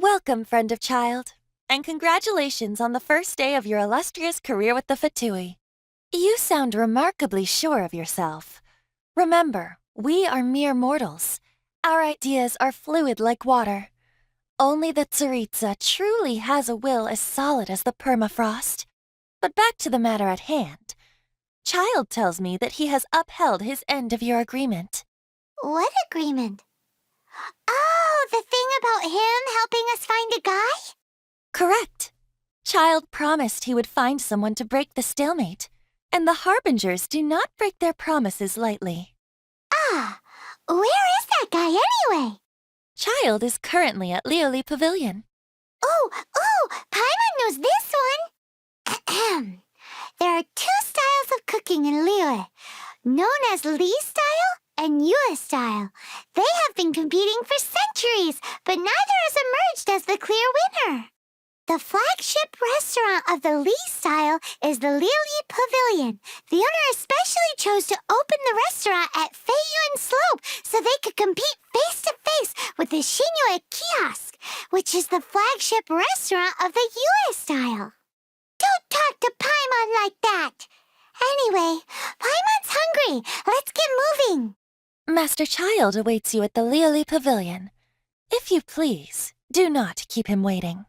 Welcome, friend of child, and congratulations on the first day of your illustrious career with the Fatui. You sound remarkably sure of yourself. Remember, we are mere mortals. Our ideas are fluid like water. Only the Tsaritsa truly has a will as solid as the permafrost. But back to the matter at hand. Child tells me that he has upheld his end of your agreement. What agreement? Oh, the thing about him helping us find a guy? Correct. Child promised he would find someone to break the stalemate, and the Harbingers do not break their promises lightly. Ah, where is that guy anyway? Child is currently at Lioli Pavilion. Oh, Paimon knows this one. There are two styles of cooking in Liyue, known as Li style and Yue style. They have been competing for centuries, but neither has emerged as the clear winner. The flagship restaurant of the Li style is the Lioli Pavilion. The owner especially chose to open the restaurant at Feiyuan Slope so they could compete face-to-face with the Shinyue Kiosk, which is the flagship restaurant of the Yue style. Don't talk to Paimon like that. Anyway, Paimon's hungry. Let's get moving. Master Child awaits you at the Lioli Pavilion. If you please, do not keep him waiting.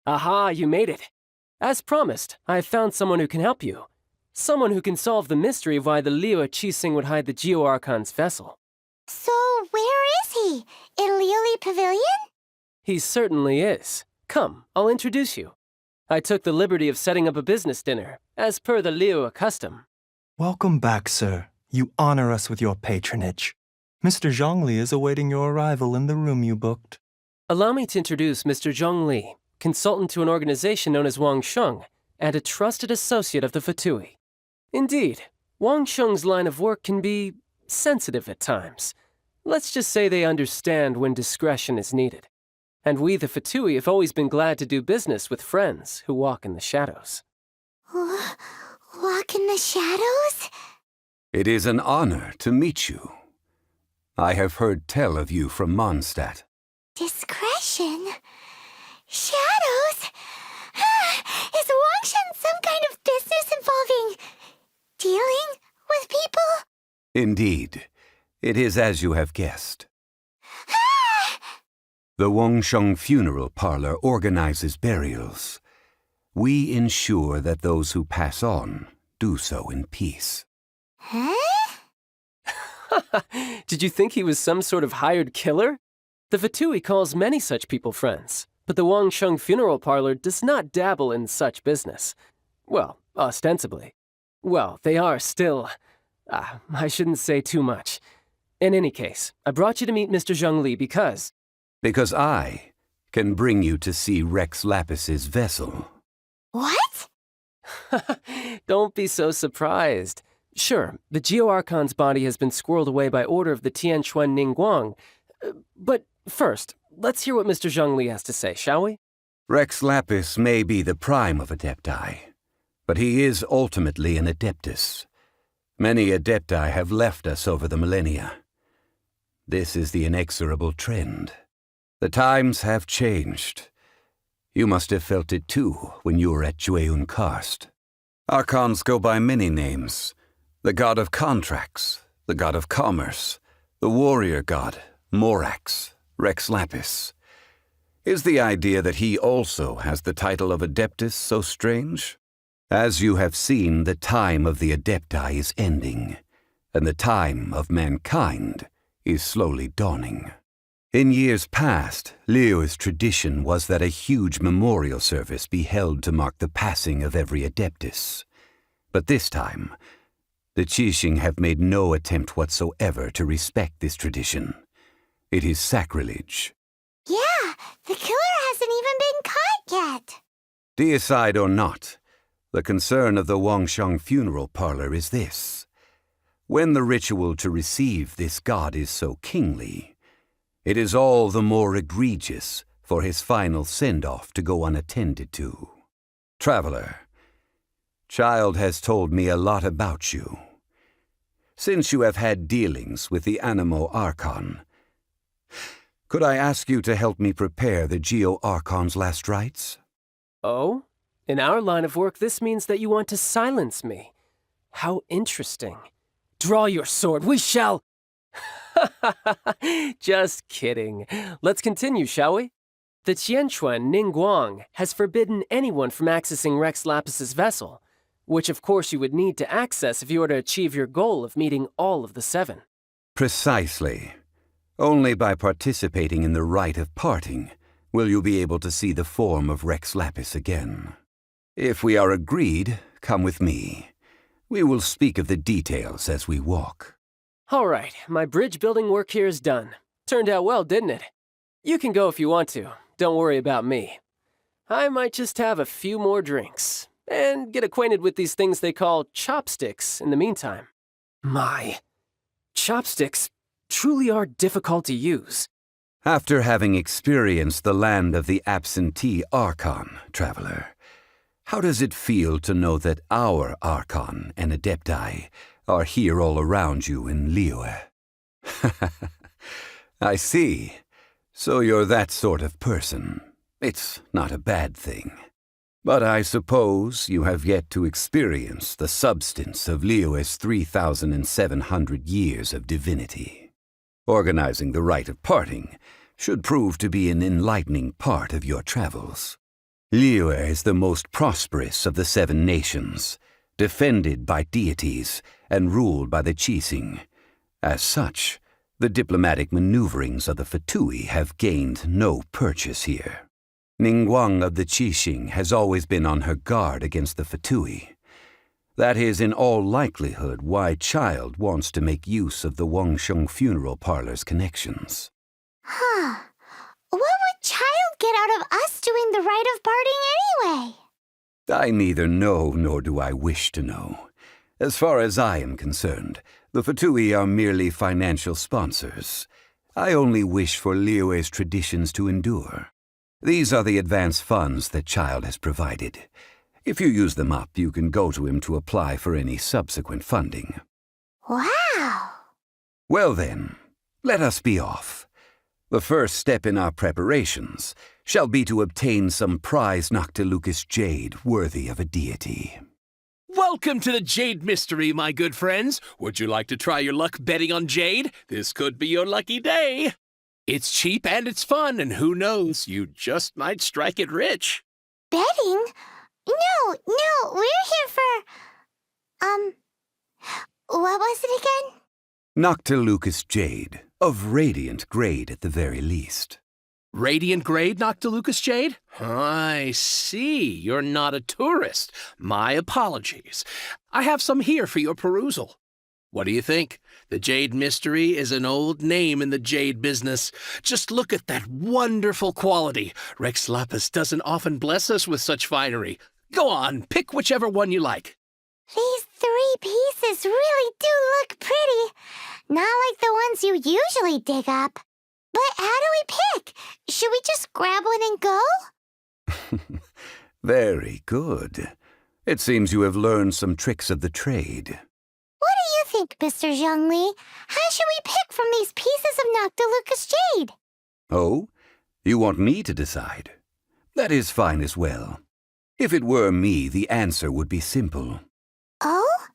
Aha, you made it. As promised, I've found someone who can help you. Someone who can solve the mystery of why the Liyue Qixing would hide the Geo-Archon's vessel. So, where is he? In Lioli Pavilion? He certainly is. Come, I'll introduce you. I took the liberty of setting up a business dinner, as per the Liyue custom. Welcome back, sir. You honor us with your patronage. Mr. Zhongli is awaiting your arrival in the room you booked. Allow me to introduce Mr. Zhongli, consultant to an organization known as Wang Sheng, and a trusted associate of the Fatui. Indeed, Wang Sheng's line of work can be sensitive at times. Let's just say they understand when discretion is needed. And we, the Fatui, have always been glad to do business with friends who walk in the shadows. Walk in the shadows? It is an honor to meet you. I have heard tell of you from Mondstadt. Discretion? Shadows? Is Wang Sheng some kind of business involving dealing with people? Indeed, it is as you have guessed. Ah! The Wangsheng Funeral Parlor organizes burials. We ensure that those who pass on do so in peace. Huh? Did you think he was some sort of hired killer? The Fatui calls many such people friends, but the Wangsheng Funeral Parlor does not dabble in such business. Well, ostensibly. Well, they are still... I shouldn't say too much. In any case, I brought you to meet Mr. Zhongli because... Because I can bring you to see Rex Lapis's vessel. What? Don't be so surprised. Sure, the Geo-Archon's body has been squirreled away by order of the Tianquan Ningguang. But first, let's hear what Mr. Zhongli has to say, shall we? Rex Lapis may be the prime of Adepti, but he is ultimately an Adeptus. Many Adepti have left us over the millennia. This is the inexorable trend. The times have changed. You must have felt it too when you were at Jueyun Karst. Archons go by many names. The god of contracts, the god of commerce, the warrior god, Morax, Rex Lapis. Is the idea that he also has the title of Adeptus so strange? As you have seen, the time of the Adepti is ending, and the time of mankind is slowly dawning. In years past, Liyue's tradition was that a huge memorial service be held to mark the passing of every Adeptus. But this time, the Qixing have made no attempt whatsoever to respect this tradition. It is sacrilege. Yeah, the killer hasn't even been caught yet. Deicide or not, the concern of the Wangsheng Funeral Parlor is this. When the ritual to receive this god is so kingly, it is all the more egregious for his final send-off to go unattended to. Traveler, Child has told me a lot about you. Since you have had dealings with the Animo Archon, Could I ask you to help me prepare the Geo-Archon's last rites? Oh? In our line of work, this means that you want to silence me. How interesting. Draw your sword, we shall... Just kidding. Let's continue, shall we? The Qianquan Ningguang has forbidden anyone from accessing Rex Lapis's vessel, which of course you would need to access if you were to achieve your goal of meeting all of the 7. Precisely. Only by participating in the rite of parting will you be able to see the form of Rex Lapis again. If we are agreed, come with me. We will speak of the details as we walk. All right, my bridge building work here is done. Turned out well, didn't it? You can go if you want to. Don't worry about me. I might just have a few more drinks and get acquainted with these things they call chopsticks in the meantime. My, chopsticks truly are difficult to use. After having experienced the land of the absentee Archon, traveler, how does it feel to know that our Archon and Adepti are here all around you in Liyue? I see. So you're that sort of person. It's not a bad thing. But I suppose you have yet to experience the substance of Liyue's 3,700 years of divinity. Organizing the rite of parting should prove to be an enlightening part of your travels. Liyue is the most prosperous of the 7 nations, defended by deities and ruled by the Qixing. As such, the diplomatic maneuverings of the Fatui have gained no purchase here. Ningguang of the Qixing has always been on her guard against the Fatui. That is in all likelihood why Child wants to make use of the Wangsheng funeral parlor's connections. Huh. What would Child get out of us doing the rite of parting anyway? I neither know nor do I wish to know. As far as I am concerned, the Fatui are merely financial sponsors. I only wish for Liyue's traditions to endure. These are the advance funds that Child has provided. If you use them up, you can go to him to apply for any subsequent funding. Wow. Well then, let us be off. The first step in our preparations shall be to obtain some prized Noctilucous jade worthy of a deity. Welcome to the Jade Mystery, my good friends. Would you like to try your luck betting on jade? This could be your lucky day. It's cheap and it's fun, and who knows, you just might strike it rich. Betting? No, we're here for... what was it again? Noctilucous jade, of radiant grade at the very least. Radiant grade Noctilucous jade? I see. You're not a tourist. My apologies. I have some here for your perusal. What do you think? The Jade Mystery is an old name in the jade business. Just look at that wonderful quality. Rex Lapis doesn't often bless us with such finery. Go on, pick whichever one you like. These 3 pieces really do look pretty. Not like the ones you usually dig up. But how do we pick? Should we just grab one and go? Very good. It seems you have learned some tricks of the trade. What do you think, Mr. Zhongli? How should we pick from these pieces of Noctilucous jade? Oh? You want me to decide? That is fine as well. If it were me, the answer would be simple. Oh?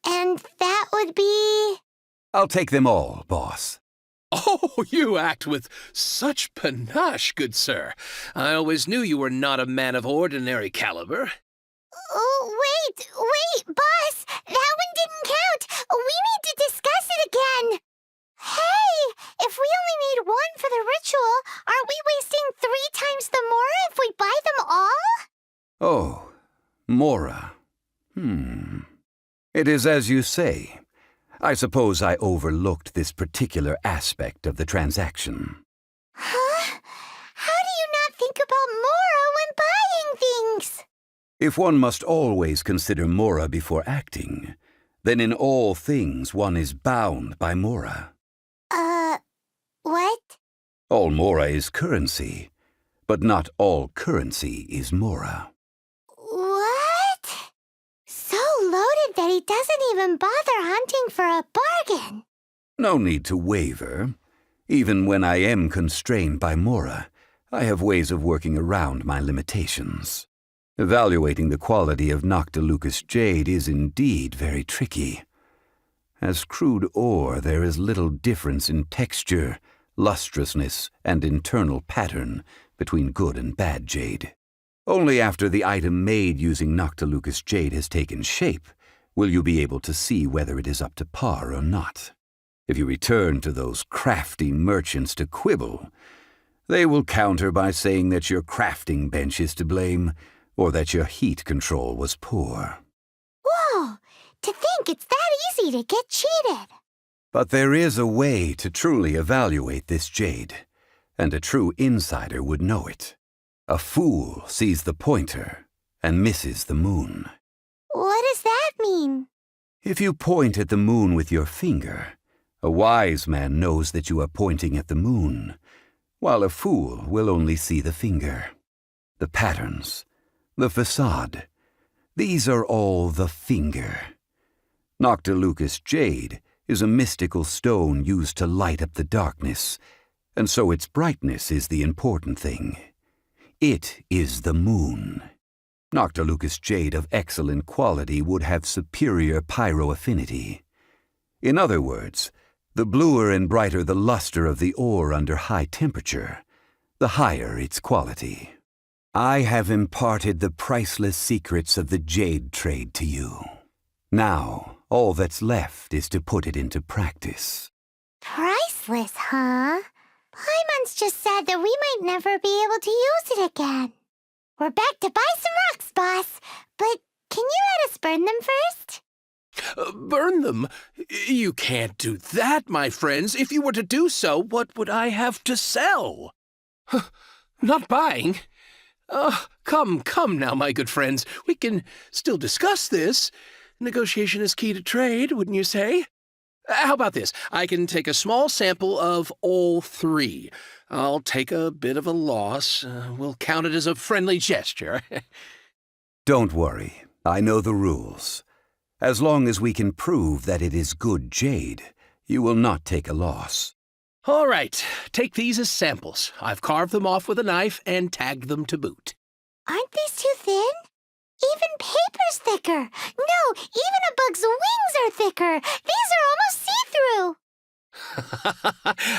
And that would be... I'll take them all, boss. Oh, you act with such panache, good sir. I always knew you were not a man of ordinary caliber. Oh, wait, boss! That one didn't count! We need to discuss it again! Hey! If we only need one for the ritual, aren't we wasting 3 times the Mora if we buy them all? Oh, Mora. It is as you say. I suppose I overlooked this particular aspect of the transaction. Huh? How do you not think about Mora when buying things? If one must always consider Mora before acting, then in all things one is bound by Mora. What? All Mora is currency, but not all currency is Mora. What? So loaded that he doesn't even bother hunting for a bargain. No need to waver. Even when I am constrained by Mora, I have ways of working around my limitations. Evaluating the quality of Noctilucous jade is indeed very tricky. As crude ore, there is little difference in texture, lustrousness, and internal pattern between good and bad jade. Only after the item made using Noctilucous jade has taken shape will you be able to see whether it is up to par or not. If you return to those crafty merchants to quibble, they will counter by saying that your crafting bench is to blame, or that your heat control was poor. Whoa! To think it's that easy to get cheated. But there is a way to truly evaluate this jade, and a true insider would know it. A fool sees the pointer and misses the moon. What does that mean? If you point at the moon with your finger, a wise man knows that you are pointing at the moon, while a fool will only see the finger. The patterns, the facade, these are all the finger. Noctilucous jade is a mystical stone used to light up the darkness, and so its brightness is the important thing. It is the moon. Noctilucous jade of excellent quality would have superior pyroaffinity. In other words, the bluer and brighter the luster of the ore under high temperature, the higher its quality. I have imparted the priceless secrets of the jade trade to you. Now, all that's left is to put it into practice. Priceless, huh? Paimon's just said that we might never be able to use it again. We're back to buy some rocks, boss. But can you let us burn them first? Burn them? You can't do that, my friends. If you were to do so, what would I have to sell? Not buying? Come now, my good friends. We can still discuss this. Negotiation is key to trade, wouldn't you say? How about this? I can take a small sample of all three. I'll take a bit of a loss. We'll count it as a friendly gesture. Don't worry. I know the rules. As long as we can prove that it is good jade, you will not take a loss. All right. Take these as samples. I've carved them off with a knife and tagged them to boot. Aren't these too thin? Even paper's thicker. No, even a bug's wings are thicker. These are almost see-through.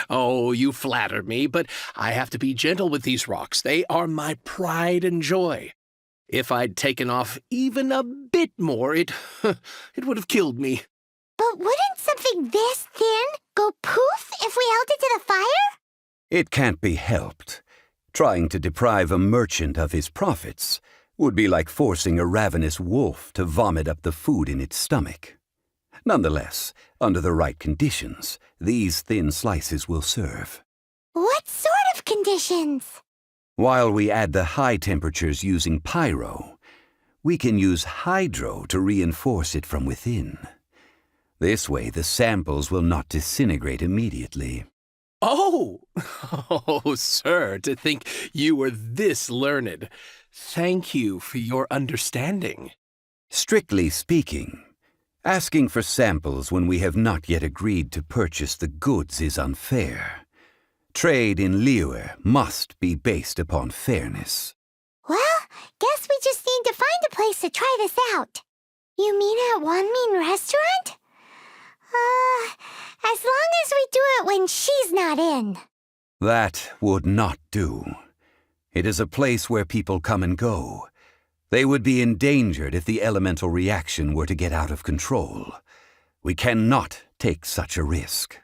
Oh, you flatter me, but I have to be gentle with these rocks. They are my pride and joy. If I'd taken off even a bit more, it would have killed me. But wouldn't something this thin go poof if we held it to the fire? It can't be helped. Trying to deprive a merchant of his profits would be like forcing a ravenous wolf to vomit up the food in its stomach. Nonetheless, under the right conditions, these thin slices will serve. What sort of conditions? While we add the high temperatures using pyro, we can use hydro to reinforce it from within. This way, the samples will not disintegrate immediately. Oh, sir, to think you were this learned. Thank you for your understanding. Strictly speaking, asking for samples when we have not yet agreed to purchase the goods is unfair. Trade in Liyue must be based upon fairness. Well, guess we just need to find a place to try this out. You mean at Wanmin Restaurant? As long as we do it when she's not in. That would not do. It is a place where people come and go. They would be endangered if the elemental reaction were to get out of control. We cannot take such a risk.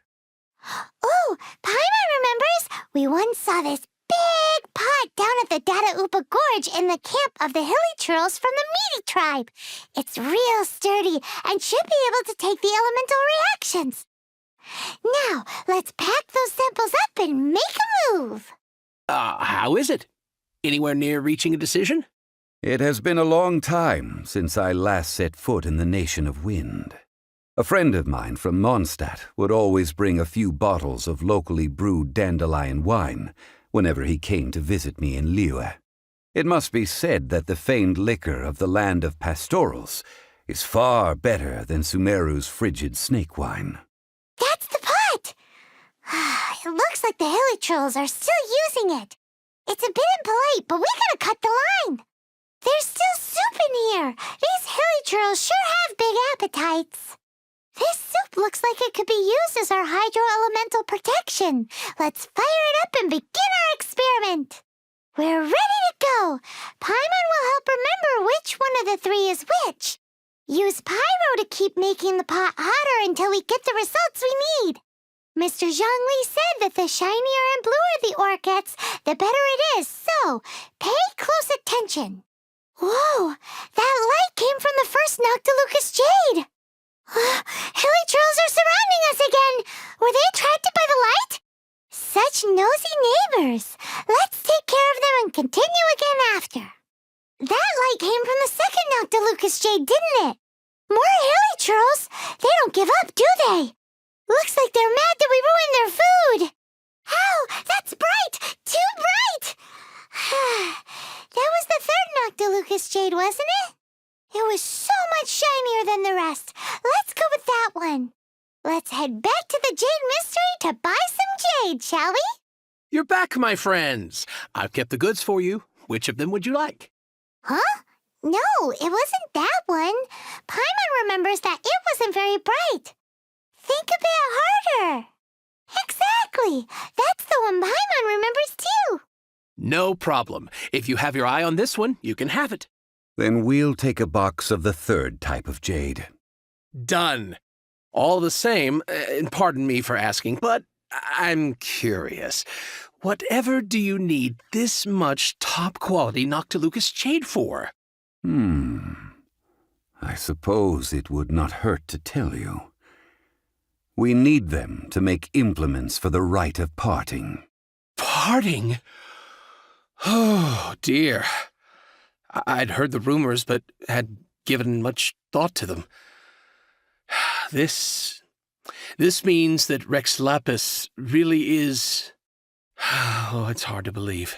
Oh, Paimon remembers we once saw this big pot down at the Dada Upa Gorge in the camp of the hilly churls from the Meaty tribe. It's real sturdy and should be able to take the elemental reactions. Now, let's pack those samples up and make a move. How is it? Anywhere near reaching a decision? It has been a long time since I last set foot in the Nation of Wind. A friend of mine from Mondstadt would always bring a few bottles of locally brewed dandelion wine whenever he came to visit me in Liyue. It must be said that the famed liquor of the land of pastorals is far better than Sumeru's frigid snake wine. That's the pot! It looks Looks like the Hilichurls are still using it. It's a bit impolite, but we gotta cut the line. There's still soup in here. These Hilichurls sure have big appetites. This soup looks like it could be used as our hydro-elemental protection. Let's fire it up and begin our experiment. We're ready to go. Paimon will help remember which one of the three is which. Use pyro to keep making the pot hotter until we get the results we need. Mr. Zhongli said that the shinier and bluer the ore gets, the better it is, so pay close attention. Whoa, that light came from the first Noctilucous Jade. Hilichurls are surrounding us again. Were they attracted by the light? Such nosy neighbors. Let's take care of them and continue again after. That light came from the second Noctilucous Jade, didn't it? More Hilichurls? They don't give up, do they? Looks like they're mad that we ruined their food. Ow, that's bright! Too bright! That was the third Noctilucous Jade, wasn't it? It was so much shinier than the rest. Let's go with that one. Let's head back to the Jade Mystery to buy some jade, shall we? You're back, my friends. I've kept the goods for you. Which of them would you like? Huh? No, it wasn't that one. Paimon remembers that it wasn't very bright. Think a bit harder. Exactly. That's the one Paimon remembers too. No problem. If you have your eye on this one, you can have it. Then we'll take a box of the third type of jade. Done. All the same, and pardon me for asking, but I'm curious. Whatever do you need this much top-quality Noctilucous Jade for? I suppose it would not hurt to tell you. We need them to make implements for the rite of parting. Parting? Oh, dear. I'd heard the rumors, but had given much thought to them. This means that Rex Lapis really is... Oh, it's hard to believe.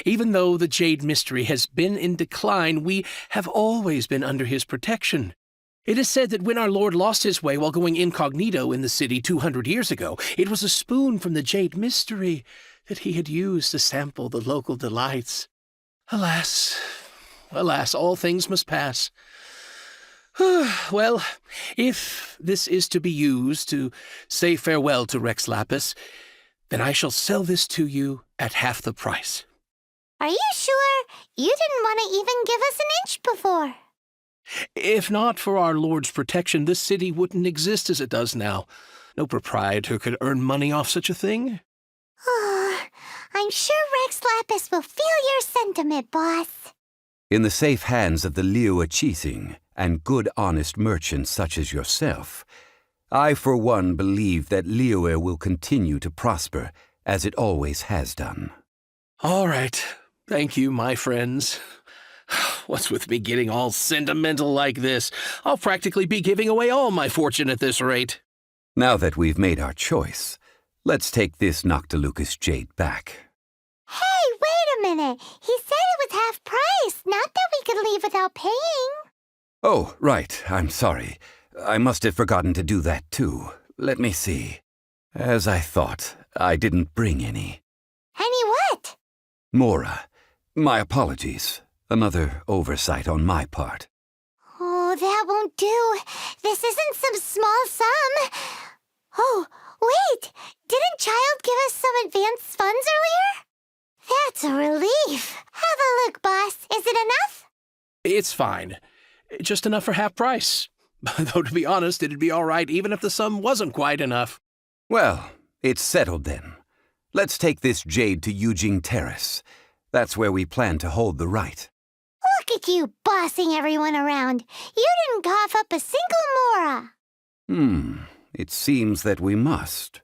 Even though the Jade Mystery has been in decline, we have always been under his protection. It is said that when our Lord lost his way while going incognito in the city 200 years ago, it was a spoon from the Jade Mystery that he had used to sample the local delights. Alas, all things must pass. Well, if this is to be used to say farewell to Rex Lapis, then I shall sell this to you at half the price. Are you sure? You didn't want to even give us an inch before. If not for our Lord's protection, this city wouldn't exist as it does now. No proprietor could earn money off such a thing. Oh, I'm sure Rex Lapis will feel your sentiment, boss. In the safe hands of the Liu Chising and good honest merchants such as yourself, I for one believe that Liyue will continue to prosper as it always has done. All right. Thank you, my friends. What's with me getting all sentimental like this? I'll practically be giving away all my fortune at this rate. Now that we've made our choice, let's take this Noctilucous Jade back. Hey, wait a minute. He said it was half price, not that we could leave without paying. Oh, right. I'm sorry. I must have forgotten to do that too. Let me see. As I thought, I didn't bring any. Any what? Mora, my apologies. Another oversight on my part. Oh, that won't do. This isn't some small sum. Oh, wait. Didn't Child give us some advanced funds earlier? That's a relief. Have a look, boss. Is it enough? It's fine. Just enough for half price. Though, to be honest, it'd be all right even if the sum wasn't quite enough. Well, it's settled then. Let's take this jade to Yujing Terrace. That's where we plan to hold the rite. Look at you bossing everyone around. You didn't cough up a single mora. It seems that we must.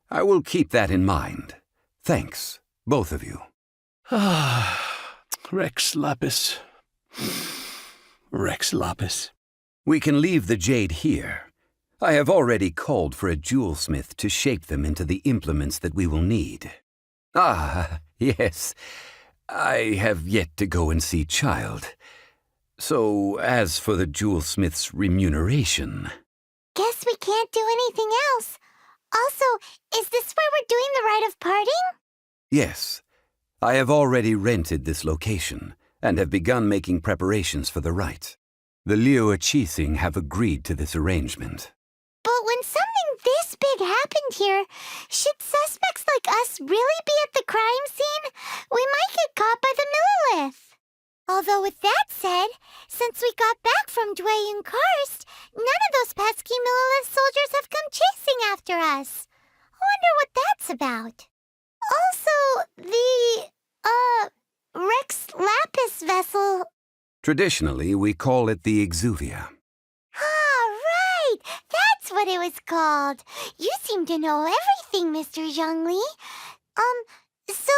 I will keep that in mind. Thanks, both of you. Rex Lapis. Rex Lapis. We can leave the jade here. I have already called for a jewelsmith to shape them into the implements that we will need. Ah, yes. I have yet to go and see Child. So, as for the jewelsmith's remuneration... Guess we can't do anything else. Also, is this where we're doing the rite of parting? Yes, I have already rented this location and have begun making preparations for the rite. The Liu Qixing have agreed to this arrangement. But when something this big happened here, should suspects like us really be at the crime scene? We might get caught by the Millilith. Although with that said, since we got back from Dwayne Karst, none of those pesky Millilith soldiers have come chasing after us. I wonder what that's about. Also, the, Rex Lapis vessel. Traditionally, we call it the Exuvia. Ah, right! That's what it was called. You seem to know everything, Mr. Zhongli. So,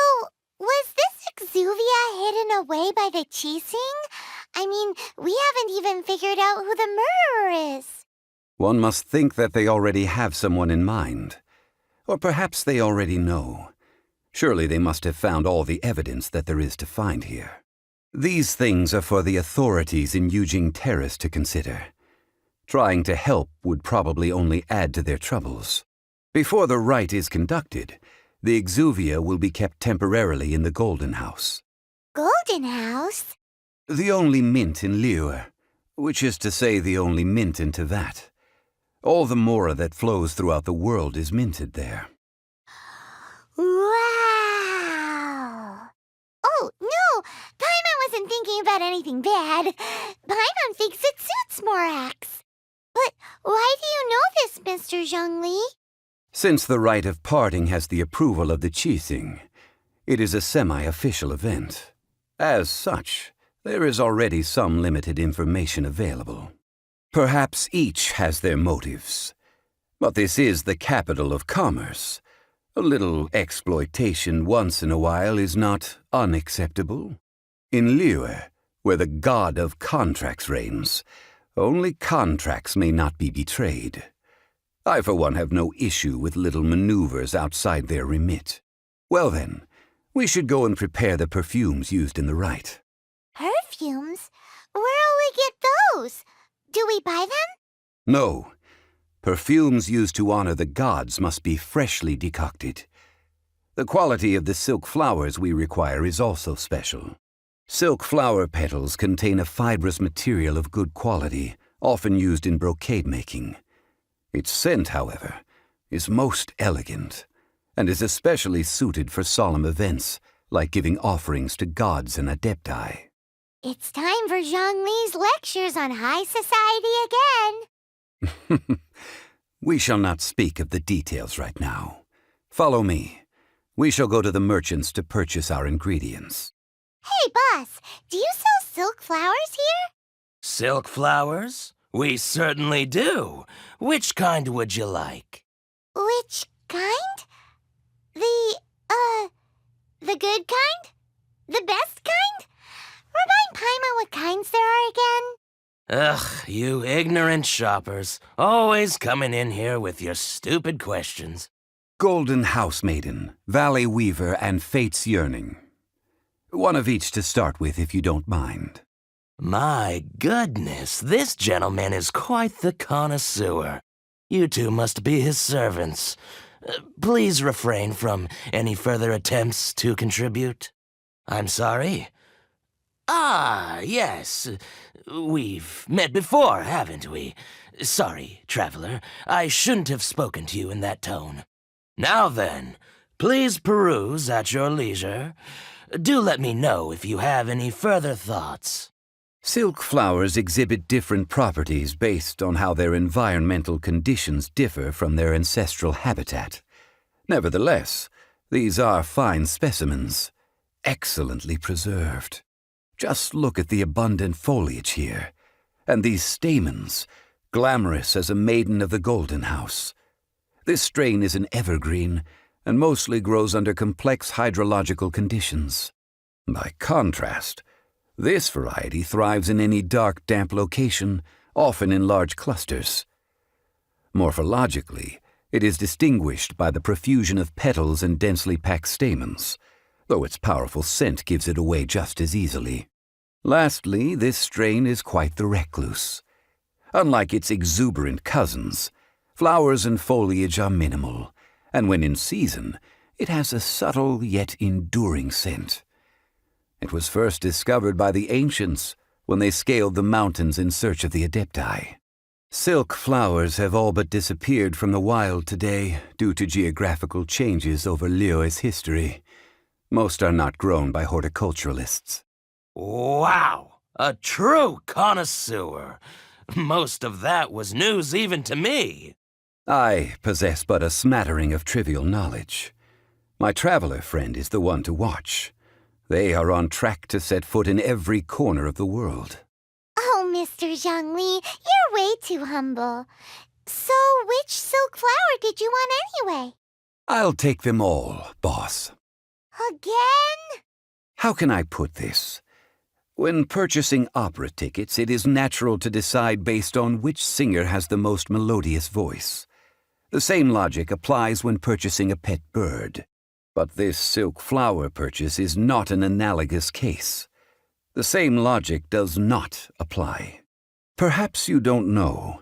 was this Exuvia hidden away by the Qixing? I mean, we haven't even figured out who the murderer is. One must think that they already have someone in mind. Or perhaps they already know. Surely they must have found all the evidence that there is to find here. These things are for the authorities in Yujing Terrace to consider. Trying to help would probably only add to their troubles. Before the rite is conducted, the Exuvia will be kept temporarily in the Golden House. Golden House? The only mint in Liyue, which is to say the only mint in Tevat. All the mora that flows throughout the world is minted there. Wow! Oh, no! Paimon wasn't thinking about anything bad. Paimon thinks it suits Morax. But why do you know this, Mr. Zhongli? Since the rite of parting has the approval of the Qixing, it is a semi-official event. As such, there is already some limited information available. Perhaps each has their motives. But this is the capital of commerce. A little exploitation once in a while is not unacceptable. In Liyue, where the god of contracts reigns, only contracts may not be betrayed. I, for one, have no issue with little maneuvers outside their remit. Well then, we should go and prepare the perfumes used in the rite. Perfumes? Where'll we get those? Do we buy them? No. Perfumes used to honor the gods must be freshly decocted. The quality of the silk flowers we require is also special. Silk flower petals contain a fibrous material of good quality, often used in brocade making. Its scent, however, is most elegant, and is especially suited for solemn events, like giving offerings to gods and adepti. It's time for Zhongli's lectures on high society again. We shall not speak of the details right now. Follow me. We shall go to the merchants to purchase our ingredients. Hey, boss, do you sell silk flowers here? Silk flowers? We certainly do. Which kind would you like? Which kind? The good kind? The best kind? Remind Paimon what kinds there are again. Ugh, you ignorant shoppers. Always coming in here with your stupid questions. Golden House Maiden, Valley Weaver, and Fate's Yearning. One of each to start with, if you don't mind. My goodness, this gentleman is quite the connoisseur. You two must be his servants. Please refrain from any further attempts to contribute. I'm sorry. Ah, yes. We've met before, haven't we? Sorry, traveler. I shouldn't have spoken to you in that tone. Now then, please peruse at your leisure. Do let me know if you have any further thoughts. Silk flowers exhibit different properties based on how their environmental conditions differ from their ancestral habitat. Nevertheless, these are fine specimens, excellently preserved. Just look at the abundant foliage here, and these stamens, glamorous as a maiden of the Golden House. This strain is an evergreen, and mostly grows under complex hydrological conditions. By contrast, this variety thrives in any dark, damp location, often in large clusters. Morphologically, it is distinguished by the profusion of petals and densely packed stamens, though its powerful scent gives it away just as easily. Lastly, this strain is quite the recluse. Unlike its exuberant cousins, Flowers and foliage are minimal, and when in season, it has a subtle yet enduring scent. It was first discovered by the ancients when they scaled the mountains in search of the Adepti. Silk flowers have all but disappeared from the wild today due to geographical changes over Liyue's history. Most are not grown by horticulturalists. Wow! A true connoisseur. Most of that was news even to me. I possess but a smattering of trivial knowledge. My traveler friend is the one to watch. They are on track to set foot in every corner of the world. Oh, Mr. Zhongli, you're way too humble. So, which silk flower did you want anyway? I'll take them all, boss. Again? How can I put this? When purchasing opera tickets, it is natural to decide based on which singer has the most melodious voice. The same logic applies when purchasing a pet bird. But this silk flower purchase is not an analogous case. The same logic does not apply. Perhaps you don't know.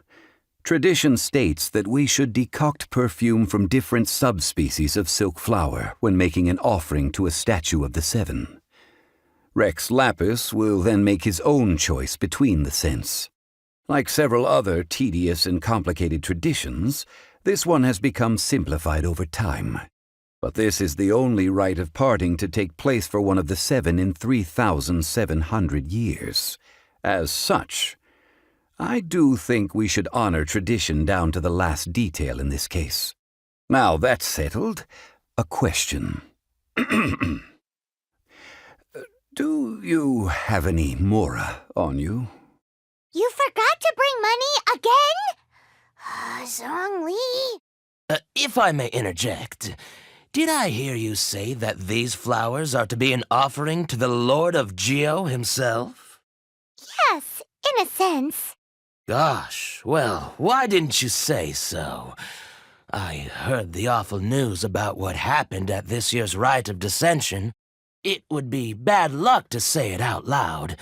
Tradition states that we should decoct perfume from different subspecies of silk flower when making an offering to a statue of the seven. Rex Lapis will then make his own choice between the scents. Like several other tedious and complicated traditions, this one has become simplified over time. But this is the only rite of parting to take place for one of the seven in 3,700 years. As such, I do think we should honor tradition down to the last detail in this case. Now that's settled, a question. Do you have any mora on you? You forgot to bring money again? Zhongli. If I may interject, did I hear you say that these flowers are to be an offering to the Lord of Geo himself? Yes, in a sense. Gosh, well, why didn't you say so? I heard the awful news about what happened at this year's Rite of Dissension. It would be bad luck to say it out loud,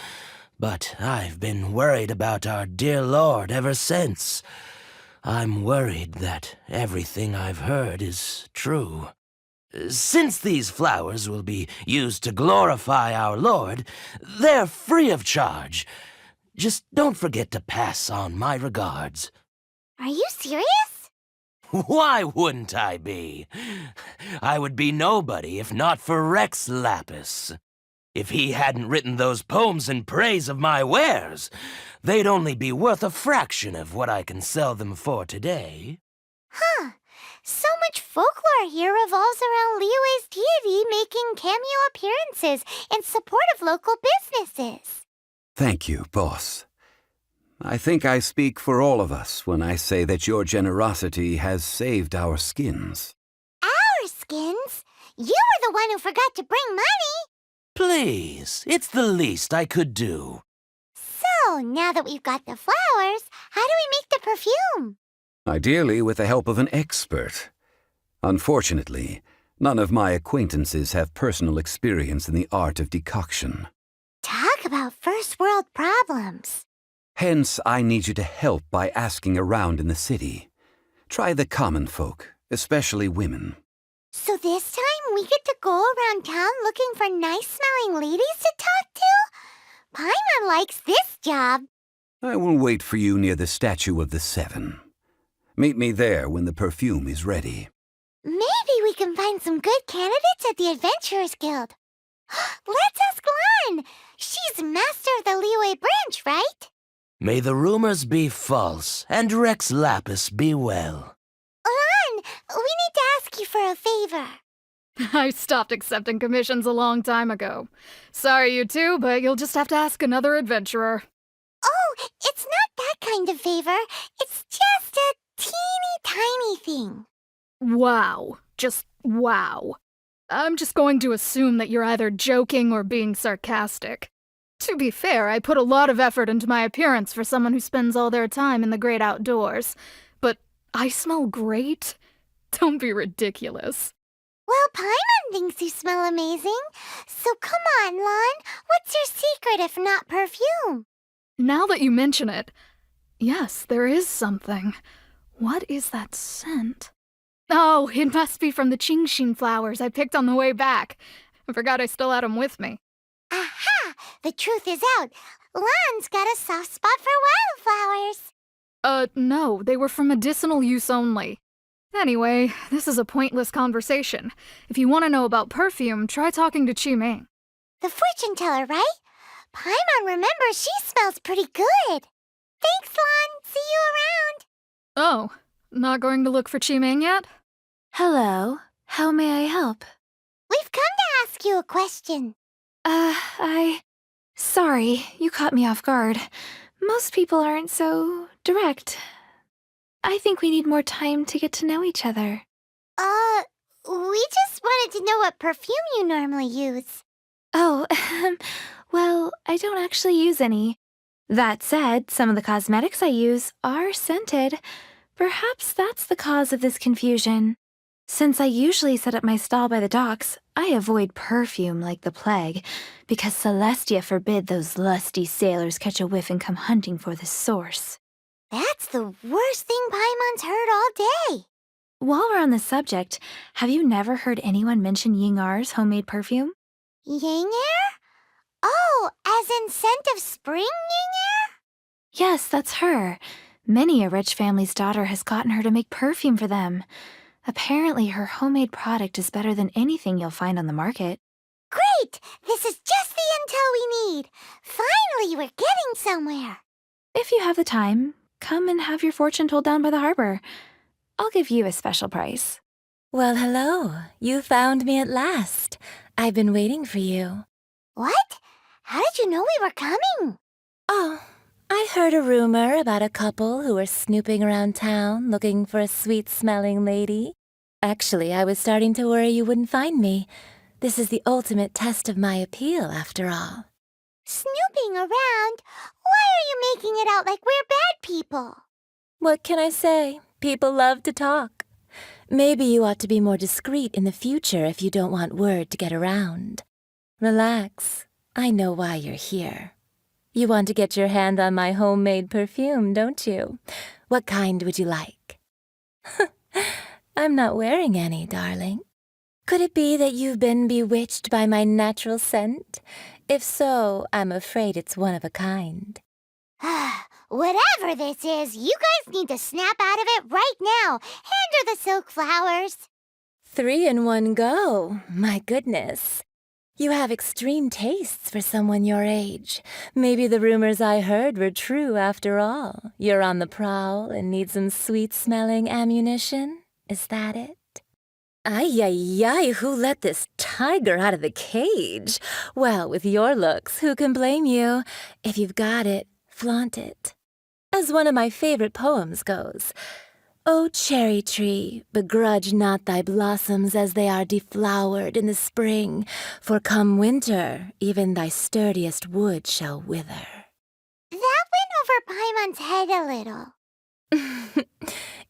but I've been worried about our dear Lord ever since. I'm worried that everything I've heard is true. Since these flowers will be used to glorify our Lord, they're free of charge. Just don't forget to pass on my regards. Are you serious? Why wouldn't I be? I would be nobody if not for Rex Lapis. If he hadn't written those poems in praise of my wares, they'd only be worth a fraction of what I can sell them for today. Huh. So much folklore here revolves around Liyue's deity making cameo appearances in support of local businesses. Thank you, boss. I think I speak for all of us when I say that your generosity has saved our skins. Our skins? You were the one who forgot to bring money. Please, it's the least I could do. So, now that we've got the flowers, how do we make the perfume? Ideally with the help of an expert. Unfortunately, none of my acquaintances have personal experience in the art of decoction. Talk about first world problems. Hence, I need you to help by asking around in the city. Try the common folk, especially women. So this time we get to go around town looking for nice-smelling ladies to talk to? Paimon likes this job. I will wait for you near the statue of the seven. Meet me there when the perfume is ready. Maybe we can find some good candidates at the Adventurers Guild. Let's ask Lan. She's master of the Liyue branch, right? May the rumors be false, and Rex Lapis be well. Lan, we need to ask you for a favor. I stopped accepting commissions a long time ago. Sorry, you two, but you'll just have to ask another adventurer. Oh, it's not that kind of favor. It's just a teeny tiny thing. Wow. Just wow. I'm just going to assume that you're either joking or being sarcastic. To be fair, I put a lot of effort into my appearance for someone who spends all their time in the great outdoors. But I smell great? Don't be ridiculous. Well, Paimon thinks you smell amazing. So come on, Lan. What's your secret if not perfume? Now that you mention it, yes, there is something. What is that scent? Oh, it must be from the Genshin flowers I picked on the way back. I forgot I still had them with me. Aha! The truth is out. Lan's got a soft spot for wildflowers. No, they were for medicinal use only. Anyway, this is a pointless conversation. If you want to know about perfume, try talking to Qiming. The fortune teller, right? Paimon remembers she smells pretty good. Thanks, Lan. See you around. Oh, not going to look for Qiming yet? Hello. How may I help? We've come to ask you a question. Sorry, you caught me off guard. Most people aren't so direct. I think we need more time to get to know each other. We just wanted to know what perfume you normally use. Oh, well, I don't actually use any. That said, some of the cosmetics I use are scented. Perhaps that's the cause of this confusion. Since I usually set up my stall by the docks, I avoid perfume like the plague, because Celestia forbid those lusty sailors catch a whiff and come hunting for the source. That's the worst thing Paimon's heard all day. While we're on the subject, have you never heard anyone mention Yingar's homemade perfume? Ying Air? Oh, as in scent of spring, Ying Air? Yes, that's her. Many a rich family's daughter has gotten her to make perfume for them. Apparently, her homemade product is better than anything you'll find on the market. Great! This is just the intel we need. Finally, we're getting somewhere. If you have the time, come and have your fortune told down by the harbor. I'll give you a special price. Well, hello. You found me at last. I've been waiting for you. What? How did you know we were coming? Oh, I heard a rumor about a couple who were snooping around town looking for a sweet-smelling lady. Actually, I was starting to worry you wouldn't find me. This is the ultimate test of my appeal, after all. Snooping around? Why are you making it out like we're bad people? What can I say? People love to talk. Maybe you ought to be more discreet in the future if you don't want word to get around. Relax. I know why you're here. You want to get your hand on my homemade perfume, don't you? What kind would you like? I'm not wearing any, darling. Could it be that you've been bewitched by my natural scent? If so, I'm afraid it's one of a kind. Whatever this is, you guys need to snap out of it right now. Hand her the silk flowers. 3 in one go. My goodness. You have extreme tastes for someone your age. Maybe the rumors I heard were true after all. You're on the prowl and need some sweet-smelling ammunition? Is that it? Ay, who let this tiger out of the cage? Well, with your looks, who can blame you? If you've got it, flaunt it. As one of my favorite poems goes, O cherry tree, begrudge not thy blossoms as they are deflowered in the spring, for come winter, even thy sturdiest wood shall wither. That went over Paimon's head a little.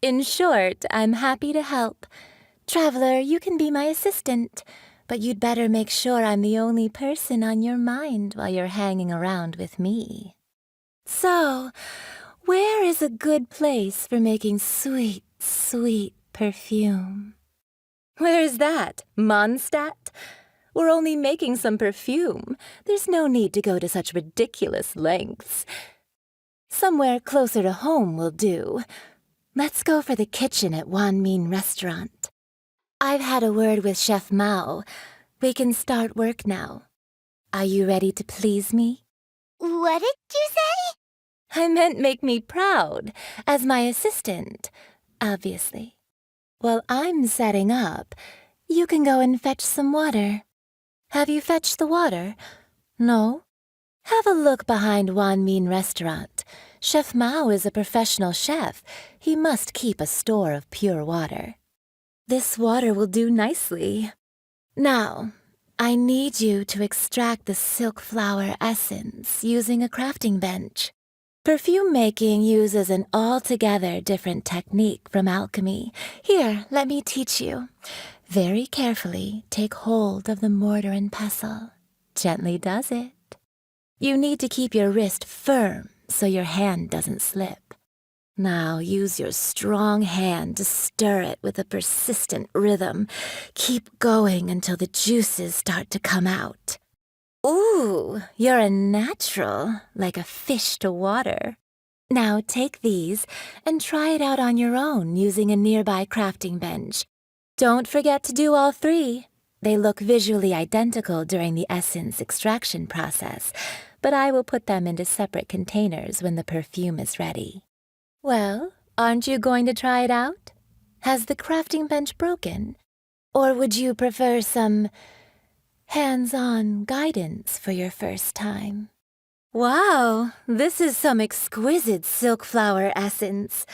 In short, I'm happy to help. Traveler, you can be my assistant, but you'd better make sure I'm the only person on your mind while you're hanging around with me. So, where is a good place for making sweet, sweet perfume? Where is that? Mondstadt? We're only making some perfume. There's no need to go to such ridiculous lengths. Somewhere closer to home will do. Let's go for the kitchen at Wanmin Restaurant. I've had a word with Chef Mao. We can start work now. Are you ready to please me? What did you say? I meant make me proud, as my assistant, obviously. While I'm setting up, you can go and fetch some water. Have you fetched the water? No? Have a look behind Wanmin Restaurant. Chef Mao is a professional chef. He must keep a store of pure water. This water will do nicely. Now, I need you to extract the silk flower essence using a crafting bench. Perfume making uses an altogether different technique from alchemy. Here, let me teach you. Very carefully take hold of the mortar and pestle. Gently does it. You need to keep your wrist firm so your hand doesn't slip. Now use your strong hand to stir it with a persistent rhythm. Keep going until the juices start to come out. Ooh, you're a natural, like a fish to water. Now take these and try it out on your own using a nearby crafting bench. Don't forget to do all three. They look visually identical during the essence extraction process, but I will put them into separate containers when the perfume is ready. Well, aren't you going to try it out? Has the crafting bench broken? Or would you prefer some hands-on guidance for your first time? Wow, this is some exquisite silk flower essence.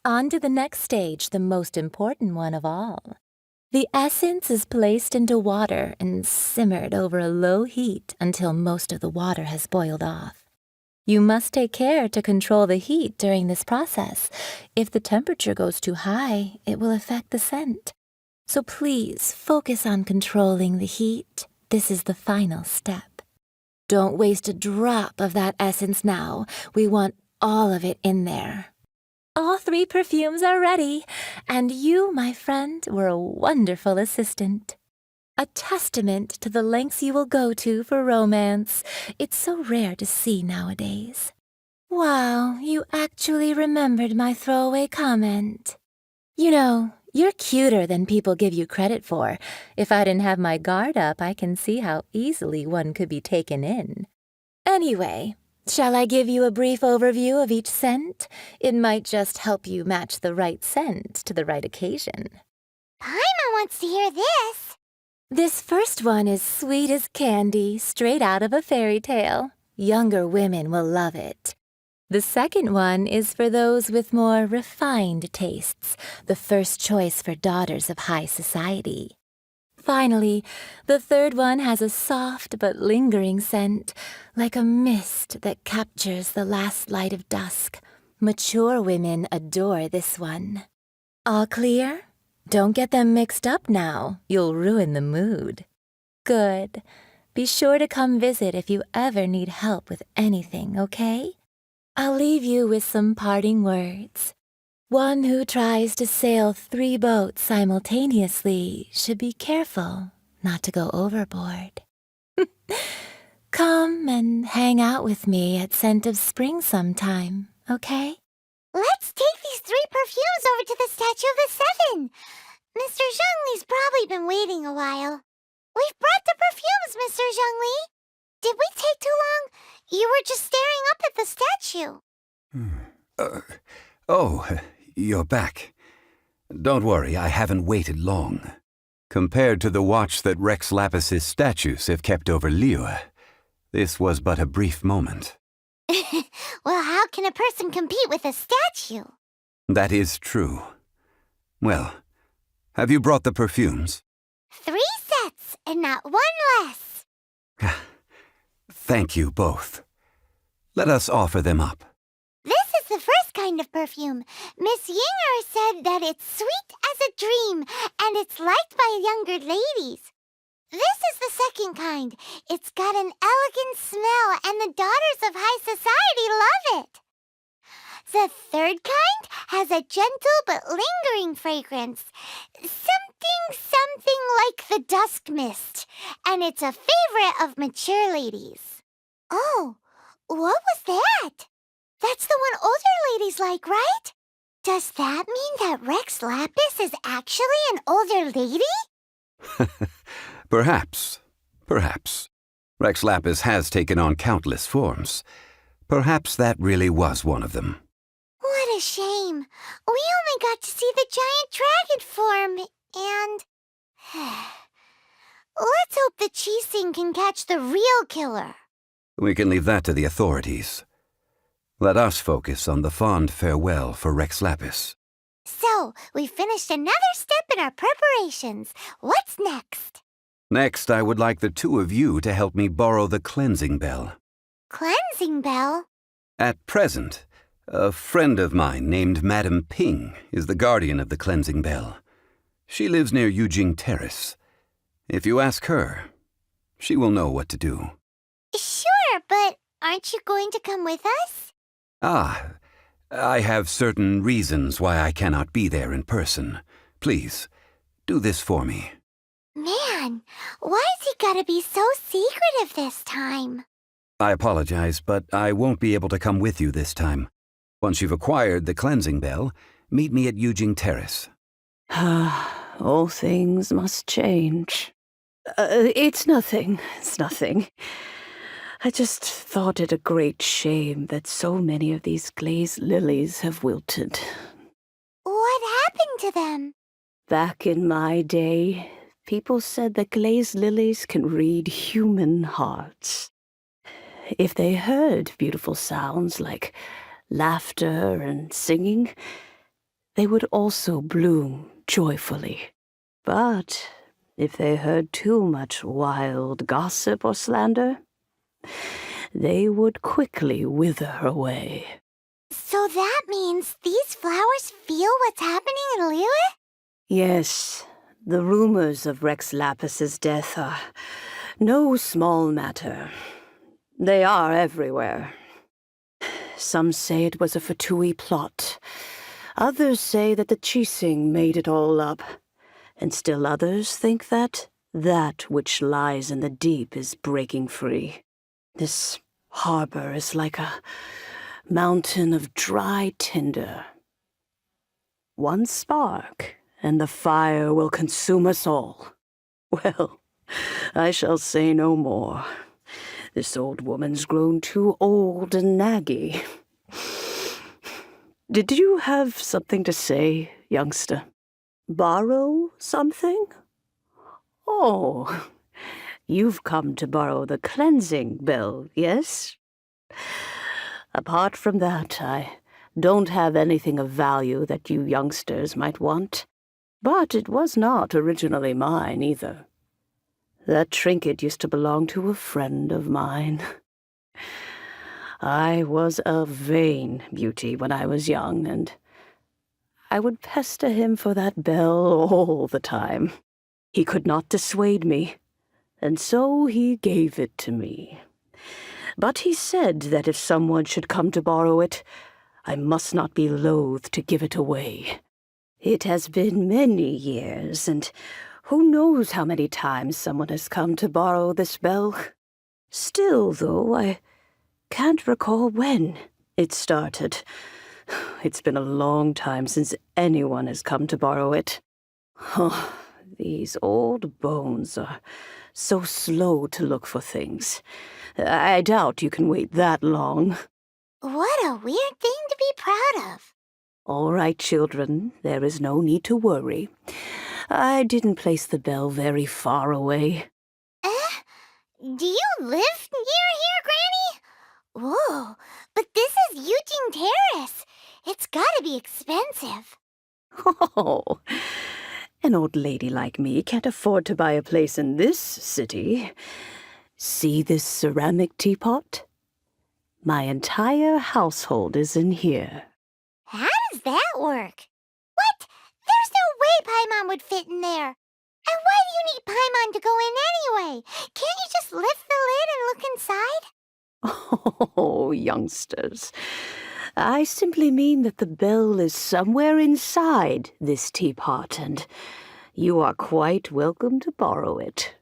On to the next stage, the most important one of all. The essence is placed into water and simmered over a low heat until most of the water has boiled off. You must take care to control the heat during this process. If the temperature goes too high, it will affect the scent. So please focus on controlling the heat. This is the final step. Don't waste a drop of that essence now. We want all of it in there. All three perfumes are ready, and you, my friend, were a wonderful assistant. A testament to the lengths you will go to for romance. It's so rare to see nowadays. Wow, you actually remembered my throwaway comment. You know, you're cuter than people give you credit for. If I didn't have my guard up, I can see how easily one could be taken in. Anyway, shall I give you a brief overview of each scent? It might just help you match the right scent to the right occasion. Paimon wants to hear this. This first one is sweet as candy, straight out of a fairy tale. Younger women will love it. The second one is for those with more refined tastes, the first choice for daughters of high society. Finally, the third one has a soft but lingering scent, like a mist that captures the last light of dusk. Mature women adore this one. All clear? Don't get them mixed up now. You'll ruin the mood. Good. Be sure to come visit if you ever need help with anything, okay? I'll leave you with some parting words. One who tries to sail 3 boats simultaneously should be careful not to go overboard. Come and hang out with me at Scent of Spring sometime, okay? Let's take these 3 perfumes over to the Statue of the Seven. Mr. Zhongli's probably been waiting a while. We've brought the perfumes, Mr. Zhongli. Did we take too long? You were just staring up at the statue. You're back. Don't worry, I haven't waited long. Compared to the watch that Rex Lapis's statues have kept over Liyue, this was but a brief moment. Well, how can a person compete with a statue? That is true. Well, have you brought the perfumes? 3 sets, and not 1 less. Thank you both. Let us offer them up. This is the first kind of perfume. Miss Yinger said that it's sweet as a dream, and it's liked by younger ladies. This is the second kind. It's got an elegant smell, and the daughters of high society love it. The third kind has a gentle but lingering fragrance. Something like the dusk mist, and it's a favorite of mature ladies. Oh, what was that? That's the one older ladies like, right? Does that mean that Rex Lapis is actually an older lady? Perhaps. Rex Lapis has taken on countless forms. Perhaps that really was one of them. What a shame. We only got to see the giant dragon form, and... Let's hope the Qixing can catch the real killer. We can leave that to the authorities. Let us focus on the fond farewell for Rex Lapis. So, we finished another step in our preparations. What's next? Next, I would like the 2 of you to help me borrow the cleansing bell. Cleansing bell? At present, a friend of mine named Madame Ping is the guardian of the cleansing bell. She lives near Yujing Terrace. If you ask her, she will know what to do. Sure, but aren't you going to come with us? Ah, I have certain reasons why I cannot be there in person. Please, do this for me. Man, why has he gotta be so secretive this time? I apologize, but I won't be able to come with you this time. Once you've acquired the cleansing bell, meet me at Eugene Terrace. All things must change. It's nothing. It's nothing. I just thought it a great shame that so many of these glazed lilies have wilted. What happened to them? Back in my day, people said that glazed lilies can read human hearts. If they heard beautiful sounds like laughter and singing, they would also bloom joyfully. But if they heard too much wild gossip or slander, they would quickly wither away. So that means these flowers feel what's happening in Liyue? Yes, the rumors of Rex Lapis's death are no small matter. They are everywhere. Some say it was a Fatui plot. Others say that the Chising made it all up. And still others think that which lies in the deep is breaking free. This harbor is like a mountain of dry tinder. One spark, and the fire will consume us all. Well, I shall say no more. This old woman's grown too old and naggy. Did you have something to say, youngster? Borrow something? Oh, you've come to borrow the cleansing bell, yes? Apart from that, I don't have anything of value that you youngsters might want. But it was not originally mine, either. That trinket used to belong to a friend of mine. I was a vain beauty when I was young, and I would pester him for that bell all the time. He could not dissuade me, and so he gave it to me. But he said that if someone should come to borrow it, I must not be loath to give it away. It has been many years, and who knows how many times someone has come to borrow this bell. Still, though, I can't recall when it started. It's been a long time since anyone has come to borrow it. Oh, these old bones are so slow to look for things. I doubt you can wait that long. What a weird thing to be proud of. All right, children, there is no need to worry. I didn't place the bell very far away. Do you live near here, Granny? Whoa, but this is Eugene Terrace. It's gotta be expensive. Oh, an old lady like me can't afford to buy a place in this city. See this ceramic teapot? My entire household is in here. How does that work? What? There's no way Paimon would fit in there. And why do you need Paimon to go in anyway? Can't you just lift the lid and look inside? Oh, youngsters. I simply mean that the bell is somewhere inside this teapot, and you are quite welcome to borrow it,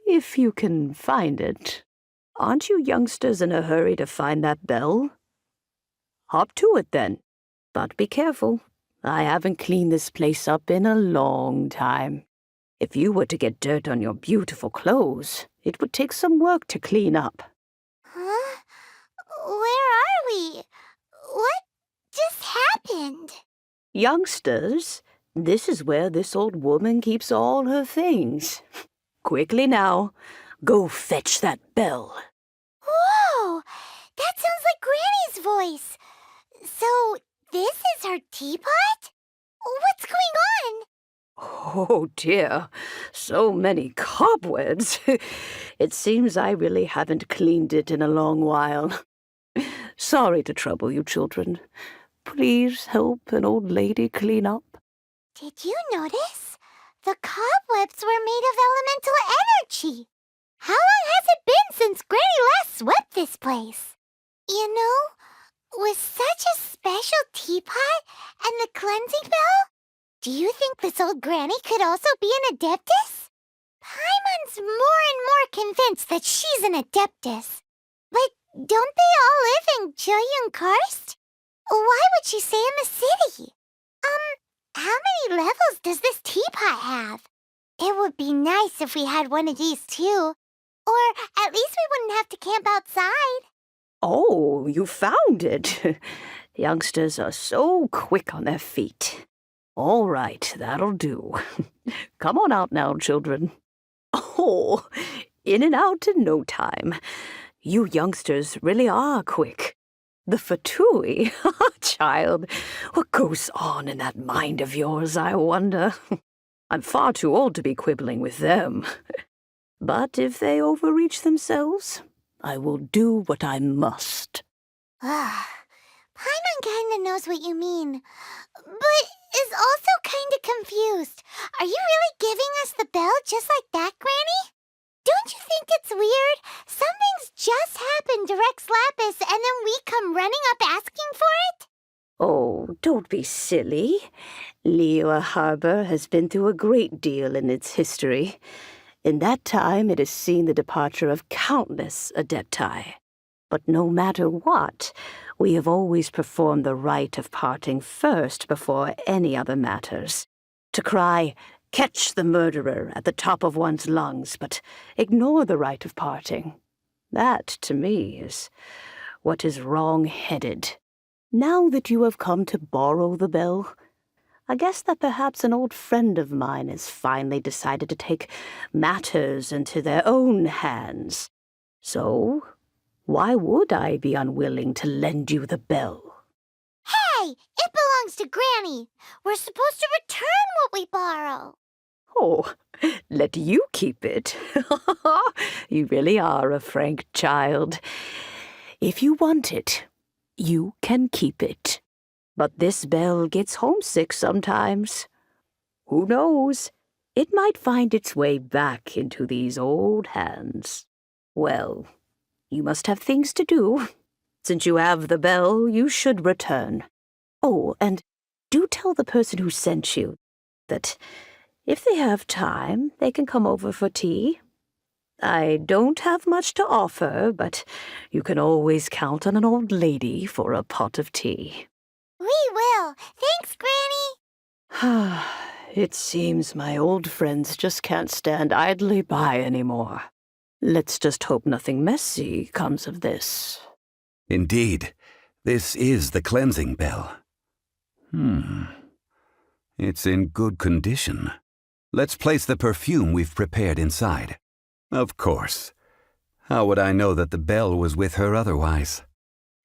if you can find it. Aren't you youngsters in a hurry to find that bell? Hop to it, then. But be careful. I haven't cleaned this place up in a long time. If you were to get dirt on your beautiful clothes, it would take some work to clean up. Huh? Where are we? What just happened? Youngsters, this is where this old woman keeps all her things. Quickly now, go fetch that bell. Whoa! That sounds like Granny's voice. So, this is her teapot? What's going on? Oh dear, so many cobwebs. It seems I really haven't cleaned it in a long while. Sorry to trouble you, children. Please help an old lady clean up. Did you notice? The cobwebs were made of elemental energy. How long has it been since Granny last swept this place? You know, with such a special teapot and the cleansing bell? Do you think this old granny could also be an Adeptus? Paimon's more and more convinced that she's an Adeptus. But don't they all live in Julian-Karst? Why would she stay in the city? How many levels does this teapot have? It would be nice if we had one of these too. Or at least we wouldn't have to camp outside. Oh, you found it. Youngsters are so quick on their feet. All right, that'll do. Come on out now, children. Oh, in and out in no time. You youngsters really are quick. The Fatui, child, what goes on in that mind of yours, I wonder? I'm far too old to be quibbling with them. But if they overreach themselves, I will do what I must. Paimon kinda knows what you mean, but is also kinda confused. Are you really giving us the bell just like that, Granny? Don't you think it's weird? Something's just happened to Rex Lapis and then we come running up asking for it? Oh, don't be silly. Liyue Harbor has been through a great deal in its history. In that time, it has seen the departure of countless Adepti. But no matter what, we have always performed the rite of parting first before any other matters. To cry, "Catch the murderer," at the top of one's lungs, but ignore the rite of parting. That, to me, is what is wrong-headed. Now that you have come to borrow the bell, I guess that perhaps an old friend of mine has finally decided to take matters into their own hands. So, why would I be unwilling to lend you the bell? Hey, it belongs to Granny. We're supposed to return what we borrow. Oh, let you keep it. You really are a frank child. If you want it, you can keep it. But this bell gets homesick sometimes. Who knows? It might find its way back into these old hands. Well, you must have things to do. Since you have the bell, you should return. Oh, and do tell the person who sent you that if they have time, they can come over for tea. I don't have much to offer, but you can always count on an old lady for a pot of tea. We will. Thanks, Granny. It seems my old friends just can't stand idly by anymore. Let's just hope nothing messy comes of this. Indeed, this is the cleansing bell. It's in good condition. Let's place the perfume we've prepared inside. Of course. How would I know that the bell was with her otherwise?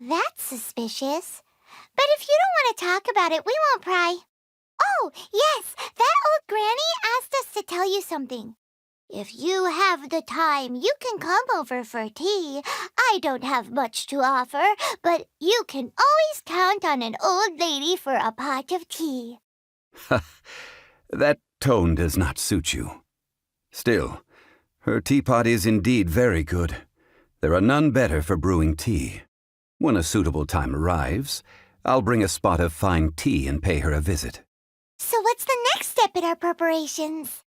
That's suspicious. But if you don't want to talk about it, we won't pry. Oh, yes, that old granny asked us to tell you something. If you have the time, you can come over for tea. I don't have much to offer, but you can always count on an old lady for a pot of tea. That tone does not suit you. Still, her teapot is indeed very good. There are none better for brewing tea. When a suitable time arrives, I'll bring a spot of fine tea and pay her a visit. So what's the next step in our preparations?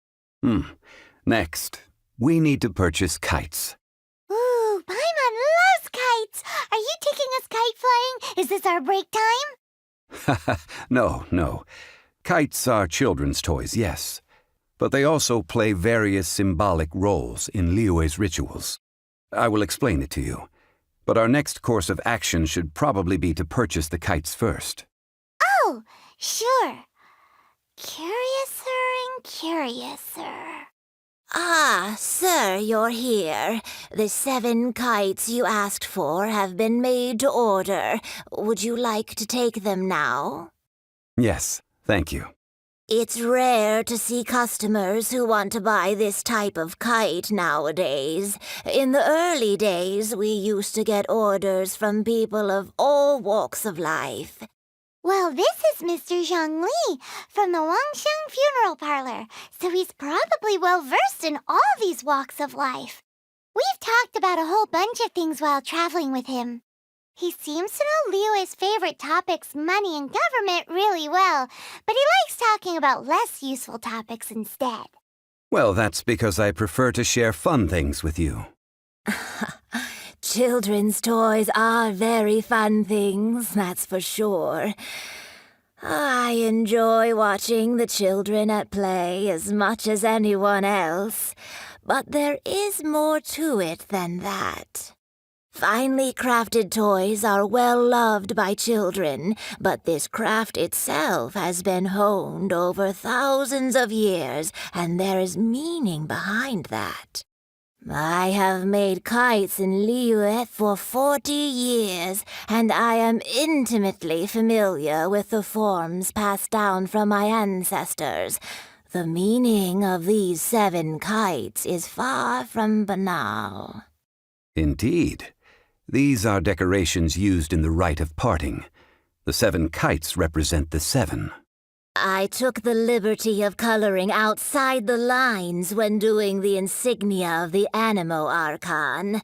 Next, we need to purchase kites. Ooh, Paimon loves kites! Are you taking us kite flying? Is this our break time? No. Kites are children's toys, yes. But they also play various symbolic roles in Liyue's rituals. I will explain it to you. But our next course of action should probably be to purchase the kites first. Oh, sure. Curiouser and curiouser. Ah, sir, you're here. The 7 kites you asked for have been made to order. Would you like to take them now? Yes, thank you. It's rare to see customers who want to buy this type of kite nowadays. In the early days, we used to get orders from people of all walks of life. Well, this is Mr. Zhongli from the Wangsheng Funeral Parlor, so he's probably well-versed in all these walks of life. We've talked about a whole bunch of things while traveling with him. He seems to know Liyue's favorite topics, money and government, really well, but he likes talking about less useful topics instead. Well, that's because I prefer to share fun things with you. Children's toys are very fun things, that's for sure. I enjoy watching the children at play as much as anyone else, but there is more to it than that. Finely crafted toys are well loved by children, but this craft itself has been honed over thousands of years, and there is meaning behind that. I have made kites in Liyue for 40 years, and I am intimately familiar with the forms passed down from my ancestors. The meaning of these 7 kites is far from banal. Indeed. These are decorations used in the rite of parting. The 7 kites represent the 7. I took the liberty of coloring outside the lines when doing the insignia of the Animo Archon.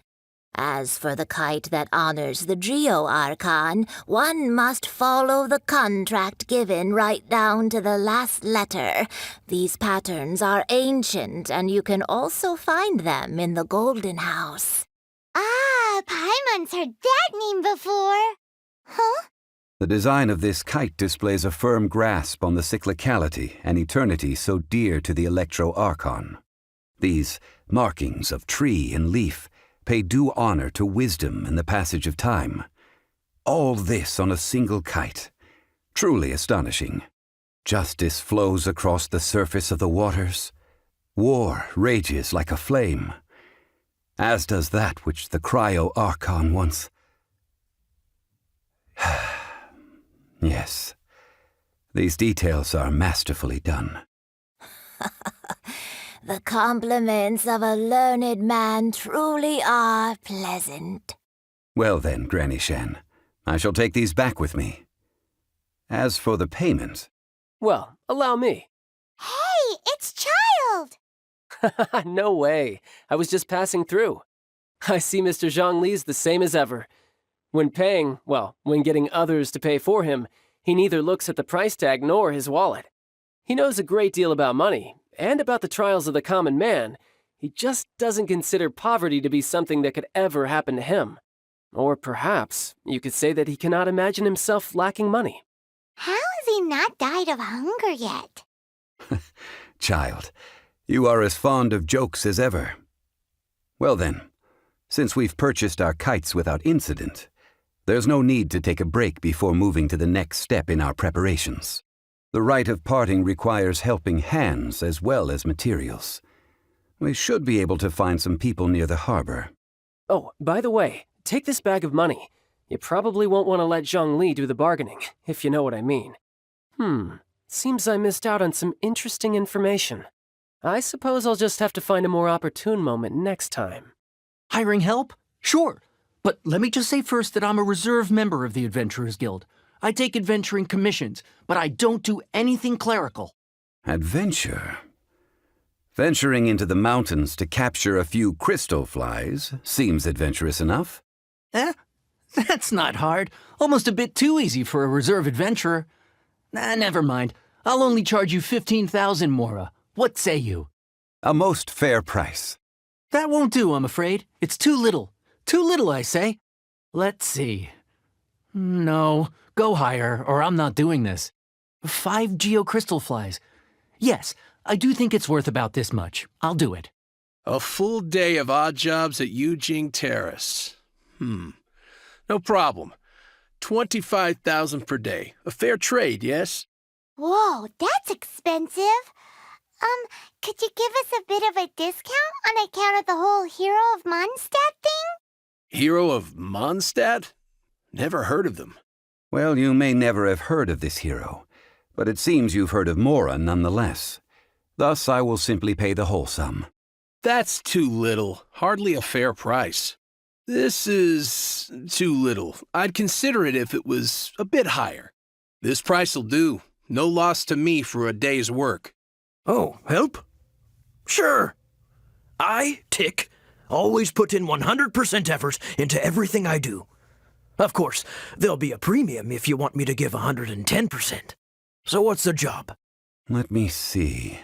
As for the kite that honors the Geo Archon, one must follow the contract given right down to the last letter. These patterns are ancient, and you can also find them in the Golden House. Ah, Paimon's heard that name before. Huh? The design of this kite displays a firm grasp on the cyclicality and eternity so dear to the Electro-Archon. These markings of tree and leaf pay due honor to wisdom and the passage of time. All this on a single kite. Truly astonishing. Justice flows across the surface of the waters. War rages like a flame. As does that which the Cryo-Archon once... Yes, these details are masterfully done. The compliments of a learned man truly are pleasant. Well then, Granny Shan, I shall take these back with me. As for the payment... Well, allow me. Hey, it's Child! No way. I was just passing through. I see Mr. Zhongli's the same as ever. When paying, well, when getting others to pay for him, he neither looks at the price tag nor his wallet. He knows a great deal about money, and about the trials of the common man. He just doesn't consider poverty to be something that could ever happen to him. Or perhaps you could say that he cannot imagine himself lacking money. How has he not died of hunger yet? Child, you are as fond of jokes as ever. Well then, since we've purchased our kites without incident, there's no need to take a break before moving to the next step in our preparations. The rite of parting requires helping hands as well as materials. We should be able to find some people near the harbor. Oh, by the way, take this bag of money. You probably won't want to let Zhongli do the bargaining, if you know what I mean. Seems I missed out on some interesting information. I suppose I'll just have to find a more opportune moment next time. Hiring help? Sure. But let me just say first that I'm a reserve member of the Adventurers Guild. I take adventuring commissions, but I don't do anything clerical. Adventure? Venturing into the mountains to capture a few crystal flies seems adventurous enough. That's not hard. Almost a bit too easy for a reserve adventurer. Never mind. I'll only charge you 15,000 Mora. What say you? A most fair price. That won't do, I'm afraid. It's too little. Too little, I say. Let's see. No, go higher, or I'm not doing this. 5 geocrystal flies. Yes, I do think it's worth about this much. I'll do it. A full day of odd jobs at Yujing Terrace. No problem. 25,000 per day. A fair trade, yes? Whoa, that's expensive. Could you give us a bit of a discount on account of the whole Hero of Mondstadt thing? Hero of Mondstadt? Never heard of them. Well, you may never have heard of this hero, but it seems you've heard of Mora nonetheless. Thus, I will simply pay the whole sum. That's too little. Hardly a fair price. This is too little. I'd consider it if it was a bit higher. This price'll do. No loss to me for a day's work. Oh, help? Sure. I, Tick, always put in 100% effort into everything I do. Of course, there'll be a premium if you want me to give 110%. So what's the job? Let me see.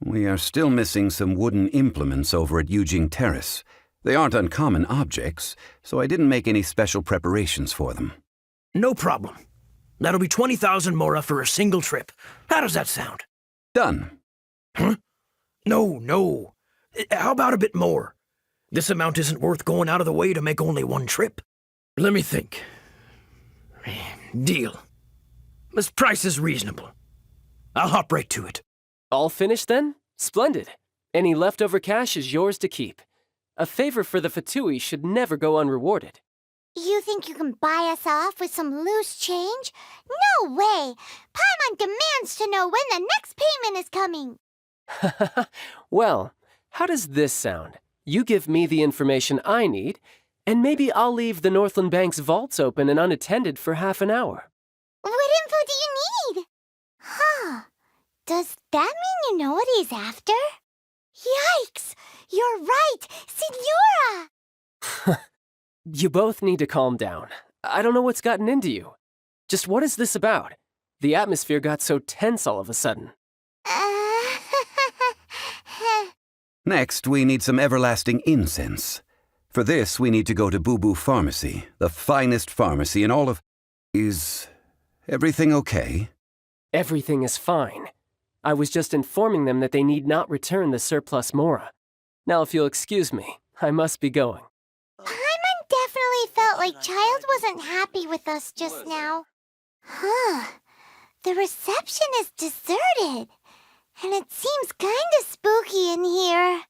We are still missing some wooden implements over at Eugene Terrace. They aren't uncommon objects, so I didn't make any special preparations for them. No problem. That'll be 20,000 mora for a single trip. How does that sound? Done. Huh? No. How about a bit more? This amount isn't worth going out of the way to make only one trip. Let me think. Deal. This price is reasonable. I'll hop right to it. All finished then? Splendid. Any leftover cash is yours to keep. A favor for the Fatui should never go unrewarded. You think you can buy us off with some loose change? No way! Paimon demands to know when the next payment is coming. Well, how does this sound? You give me the information I need, and maybe I'll leave the Northland Bank's vaults open and unattended for half an hour. What info do you need? Huh. Does that mean you know what he's after? Yikes! You're right! Signora! You both need to calm down. I don't know what's gotten into you. Just what is this about? The atmosphere got so tense all of a sudden. Next, we need some everlasting incense. For this, we need to go to Boo Boo Pharmacy, the finest pharmacy in all of... Is everything okay? Everything is fine. I was just informing them that they need not return the surplus mora. Now, if you'll excuse me, I must be going. Paimon definitely felt like Child wasn't happy with us just now. Huh. The reception is deserted. And it seems kinda spooky in here.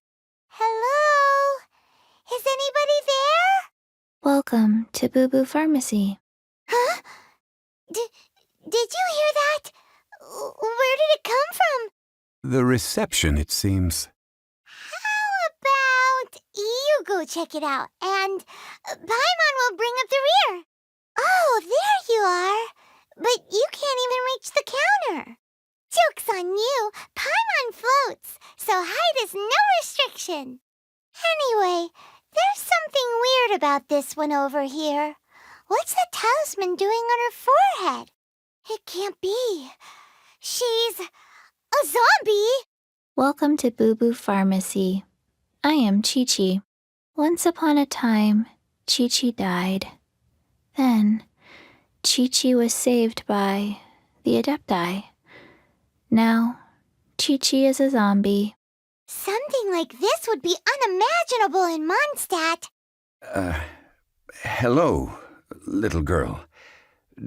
Hello? Is anybody there? Welcome to Boo Boo Pharmacy. Huh? Did you hear that? Where did it come from? The reception, it seems. How about you go check it out, and Paimon will bring up the rear. Oh, there you are. But you can't even reach the counter. Joke's on you. Paimon floats, so height is no restriction. Anyway, there's something weird about this one over here. What's the talisman doing on her forehead? It can't be. She's a zombie. Welcome to Boo Boo Pharmacy. I am Chi-Chi. Once upon a time, Chi-Chi died. Then, Chi-Chi was saved by the Adepti. Now, Chi-Chi is a zombie. Something like this would be unimaginable in Mondstadt. Hello, little girl.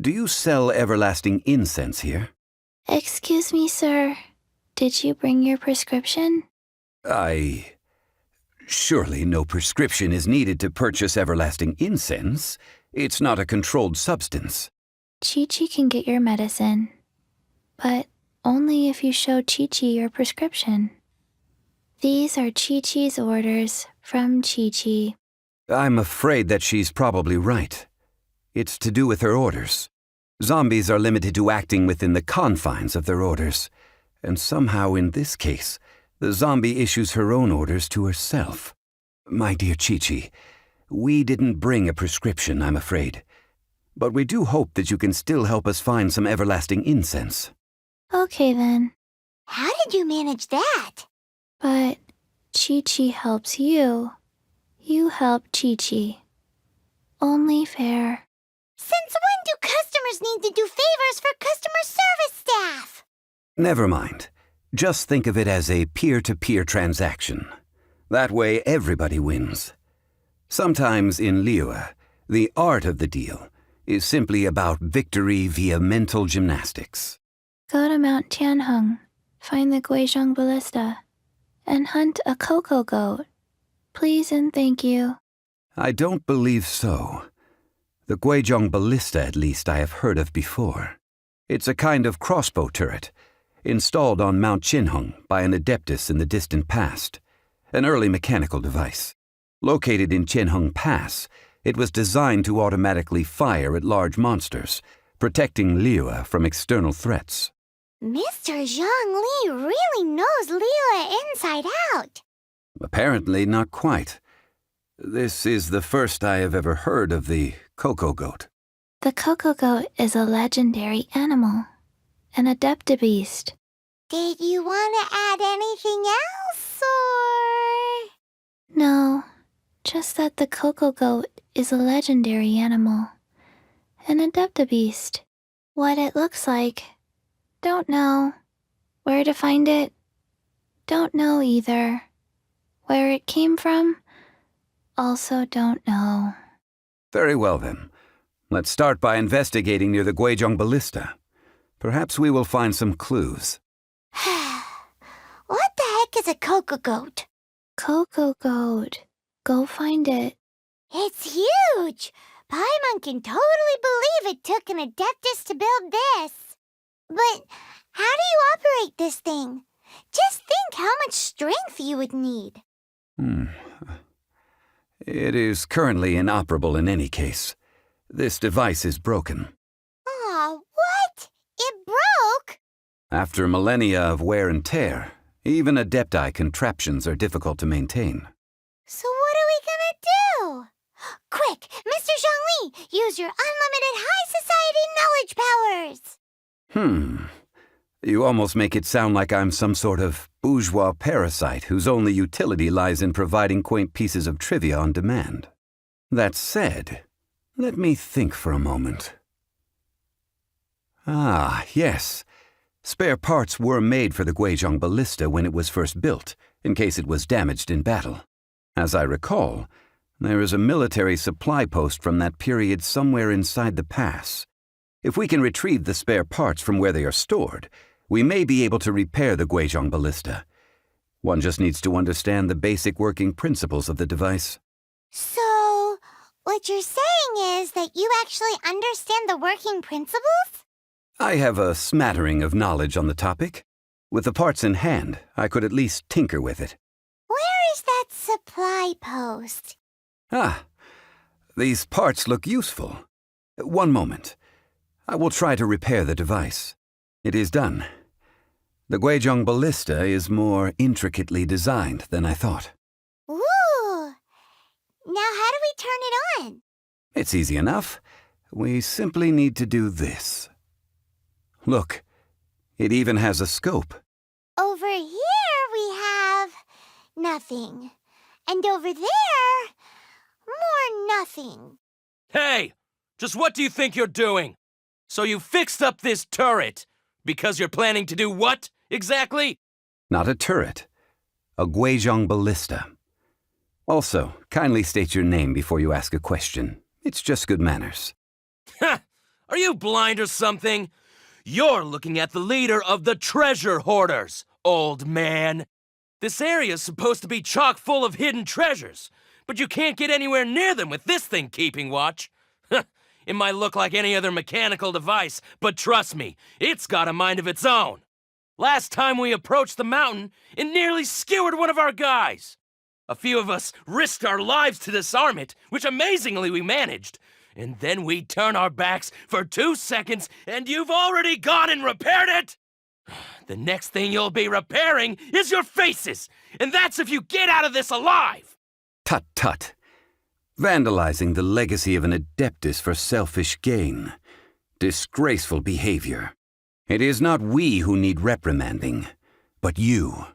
Do you sell everlasting incense here? Excuse me, sir. Did you bring your prescription? Surely no prescription is needed to purchase everlasting incense. It's not a controlled substance. Chi-Chi can get your medicine, but only if you show Chi-Chi your prescription. These are Chi-Chi's orders from Chi-Chi. I'm afraid that she's probably right. It's to do with her orders. Zombies are limited to acting within the confines of their orders, and somehow in this case, the zombie issues her own orders to herself. My dear Chi-Chi, we didn't bring a prescription, I'm afraid. But we do hope that you can still help us find some everlasting incense. Okay then. How did you manage that? But Chi-Chi helps you. You help Chi-Chi. Only fair. Since when do customers need to do favors for customer service staff? Never mind. Just think of it as a peer-to-peer transaction. That way everybody wins. Sometimes in Liyue, the art of the deal is simply about victory via mental gymnastics. Go to Mount Tianheng, find the Guizhong Ballista, and hunt a cocoa goat. Please and thank you. I don't believe so. The Guizhong Ballista, at least, I have heard of before. It's a kind of crossbow turret, installed on Mount Qinheng by an adeptus in the distant past, an early mechanical device. Located in Qinheng Pass, it was designed to automatically fire at large monsters, protecting Liyue from external threats. Mr. Zhang Li really knows Liyue inside out. Apparently not quite. This is the first I have ever heard of the cocoa goat. The cocoa goat is a legendary animal, an adeptabeast. Did you want to add anything else, or...? No, just that the cocoa goat is a legendary animal, an adeptabeast. What it looks like, don't know. Where to find it, don't know either. Where it came from, also don't know. Very well then. Let's start by investigating near the Guizhong Ballista. Perhaps we will find some clues. What the heck is a cocoa goat? Cocoa goat. Go find it. It's huge! Paimon can totally believe it took an Adeptus to build this. But how do you operate this thing? Just think how much strength you would need. It is currently inoperable in any case. This device is broken. Aw, what? It broke? After millennia of wear and tear, even Adepti contraptions are difficult to maintain. So what are we gonna do? Quick, Mr. Zhongli, use your unlimited high society knowledge powers! You almost make it sound like I'm some sort of bourgeois parasite whose only utility lies in providing quaint pieces of trivia on demand. That said, let me think for a moment. Ah, yes. Spare parts were made for the Guizhong Ballista when it was first built, in case it was damaged in battle. As I recall, there is a military supply post from that period somewhere inside the pass. If we can retrieve the spare parts from where they are stored, we may be able to repair the Guizhong Ballista. One just needs to understand the basic working principles of the device. So, what you're saying is that you actually understand the working principles? I have a smattering of knowledge on the topic. With the parts in hand, I could at least tinker with it. Where is that supply post? Ah, these parts look useful. One moment. I will try to repair the device. It is done. The Guizhong Ballista is more intricately designed than I thought. Ooh! Now how do we turn it on? It's easy enough. We simply need to do this. Look, it even has a scope. Over here we have nothing. And over there, more nothing. Hey! Just what do you think you're doing? So you fixed up this turret because you're planning to do what, exactly? Not a turret. A Guizhong Ballista. Also, kindly state your name before you ask a question. It's just good manners. Ha! Are you blind or something? You're looking at the leader of the treasure hoarders, old man. This area's supposed to be chock full of hidden treasures, but you can't get anywhere near them with this thing keeping watch. It might look like any other mechanical device, but trust me, it's got a mind of its own. Last time we approached the mountain, it nearly skewered one of our guys. A few of us risked our lives to disarm it, which amazingly we managed. And then we turn our backs for 2 seconds, and you've already gone and repaired it? The next thing you'll be repairing is your faces, and that's if you get out of this alive! Tut tut. Vandalizing the legacy of an Adeptus for selfish gain. Disgraceful behavior. It is not we who need reprimanding, but you.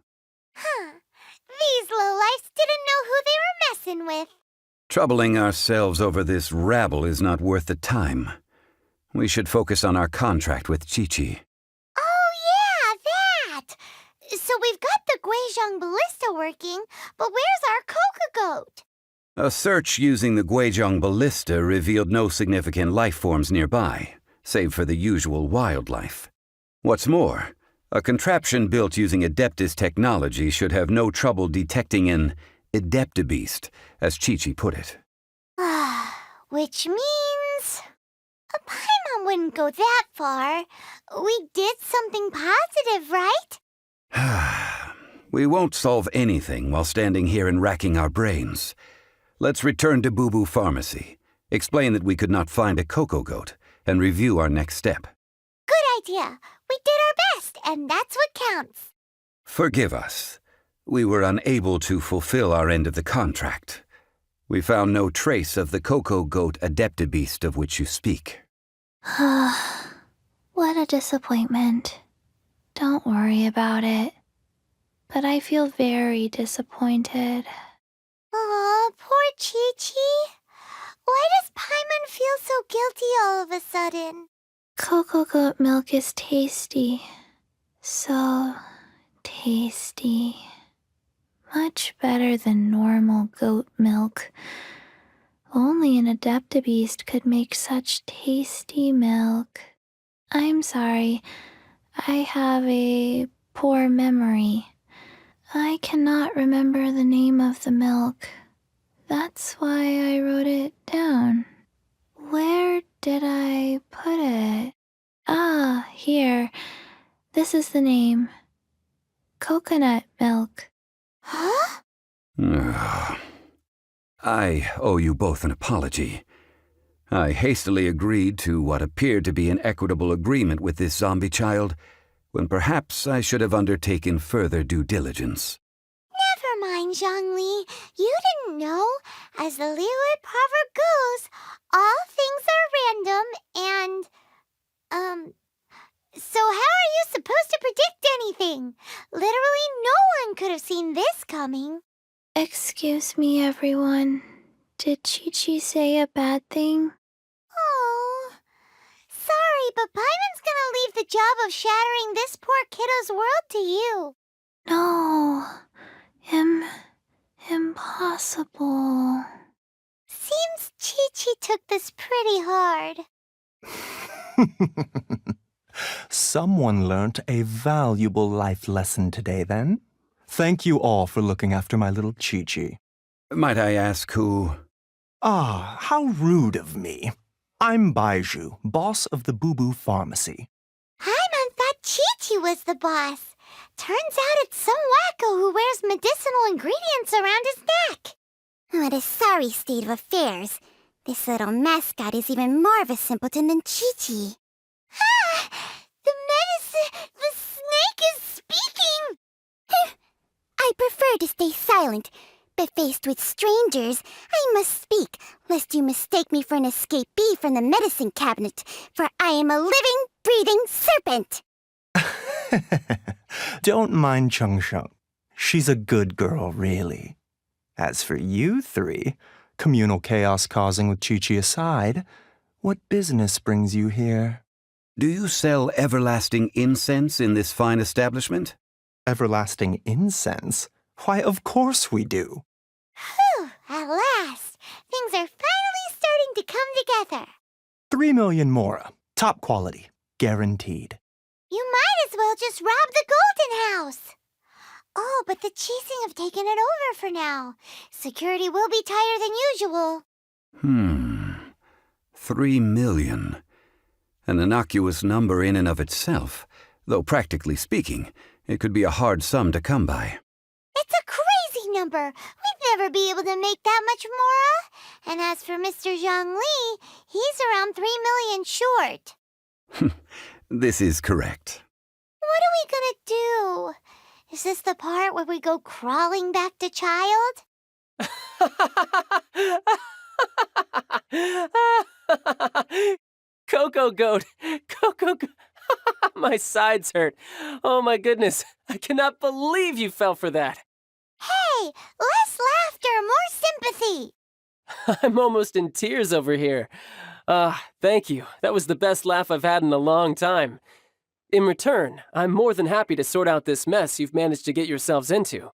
These lowlifes didn't know who they were messing with. Troubling ourselves over this rabble is not worth the time. We should focus on our contract with Chi-Chi. Oh yeah, that! So we've got the Guizhong Ballista working, but where's our cocoa goat? A search using the Guizhong Ballista revealed no significant life forms nearby, save for the usual wildlife. What's more, a contraption built using Adeptus technology should have no trouble detecting an adeptabeast, as Chi-Chi put it. Which means... a Paimon wouldn't go that far. We did something positive, right? We won't solve anything while standing here and racking our brains. Let's return to Boo Boo Pharmacy, explain that we could not find a cocoa goat, and review our next step. Good idea. We did our best, and that's what counts. Forgive us. We were unable to fulfill our end of the contract. We found no trace of the cocoa goat adeptabeast of which you speak. What a disappointment. Don't worry about it. But I feel very disappointed. Aw, poor Chi-Chi. Why does Paimon feel so guilty all of a sudden? Cocoa goat milk is tasty. So tasty. Much better than normal goat milk. Only an adeptabeast could make such tasty milk. I'm sorry. I have a poor memory. I cannot remember the name of the milk. That's why I wrote it down. Where did I put it? Ah, here. This is the name. Coconut milk. Huh? I owe you both an apology. I hastily agreed to what appeared to be an equitable agreement with this zombie child, when perhaps I should have undertaken further due diligence. Never mind, Zhongli. You didn't know. As the Liyue proverb goes, all things are random and, so how are you supposed to predict anything? Literally no one could have seen this coming. Excuse me, everyone. Did Chi-Chi say a bad thing? Oh, sorry, but Paimon's gonna leave the job of shattering this poor kiddo's world to you. No. Impossible. Seems Chi-Chi took this pretty hard. Someone learnt a valuable life lesson today, then. Thank you all for looking after my little Chi-Chi. Might I ask who? Ah, how rude of me. I'm Baiju, boss of the Boo Boo Pharmacy. Paimon thought Chi-Chi was the boss. Turns out it's some wacko who wears medicinal ingredients around his neck. What a sorry state of affairs. This little mascot is even more of a simpleton than Chi-Chi. Ah! The snake is speaking! I prefer to stay silent, but faced with strangers, I must speak, lest you mistake me for an escapee from the medicine cabinet, for I am a living, breathing serpent! Don't mind Chung Sheng. She's a good girl, really. As for you three, communal chaos causing with Chi-Chi aside, what business brings you here? Do you sell everlasting incense in this fine establishment? Everlasting incense? Why, of course we do. Whew, at last! Things are finally starting to come together. 3 million mora. Top quality. Guaranteed. You might as well just rob the Golden House. Oh, but the Chising have taken it over for now. Security will be tighter than usual. 3 million. An innocuous number in and of itself, though practically speaking, it could be a hard sum to come by. It's a crazy number. We'd never be able to make that much mora. And as for Mr. Zhongli, he's around 3 million short. This is correct. What are we gonna do? Is this the part where we go crawling back to child? Cocoa goat! Cocoa goat! My sides hurt. Oh my goodness. I cannot believe you fell for that. Hey, less laughter, more sympathy. I'm almost in tears over here. Thank you. That was the best laugh I've had in a long time. In return, I'm more than happy to sort out this mess you've managed to get yourselves into.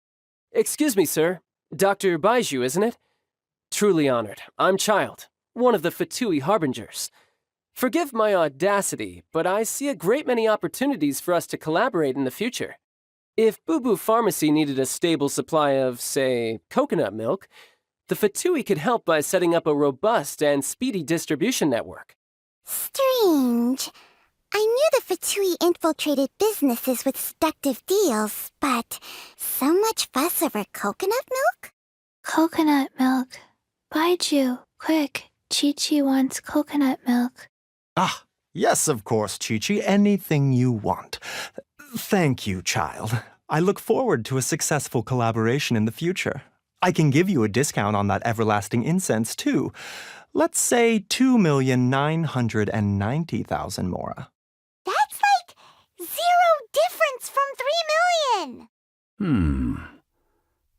Excuse me, sir. Dr. Baiju, isn't it? Truly honored. I'm Child, one of the Fatui Harbingers. Forgive my audacity, but I see a great many opportunities for us to collaborate in the future. If Boo Boo Pharmacy needed a stable supply of, say, coconut milk, the Fatui could help by setting up a robust and speedy distribution network. Strange. I knew the Fatui infiltrated businesses with seductive deals, but so much fuss over coconut milk? Coconut milk. Baiju, quick. Chi-Chi wants coconut milk. Ah, yes, of course, Chi-Chi. Anything you want. Thank you, child. I look forward to a successful collaboration in the future. I can give you a discount on that everlasting incense, too. Let's say 2,990,000 mora. That's like 0 difference from 3 million.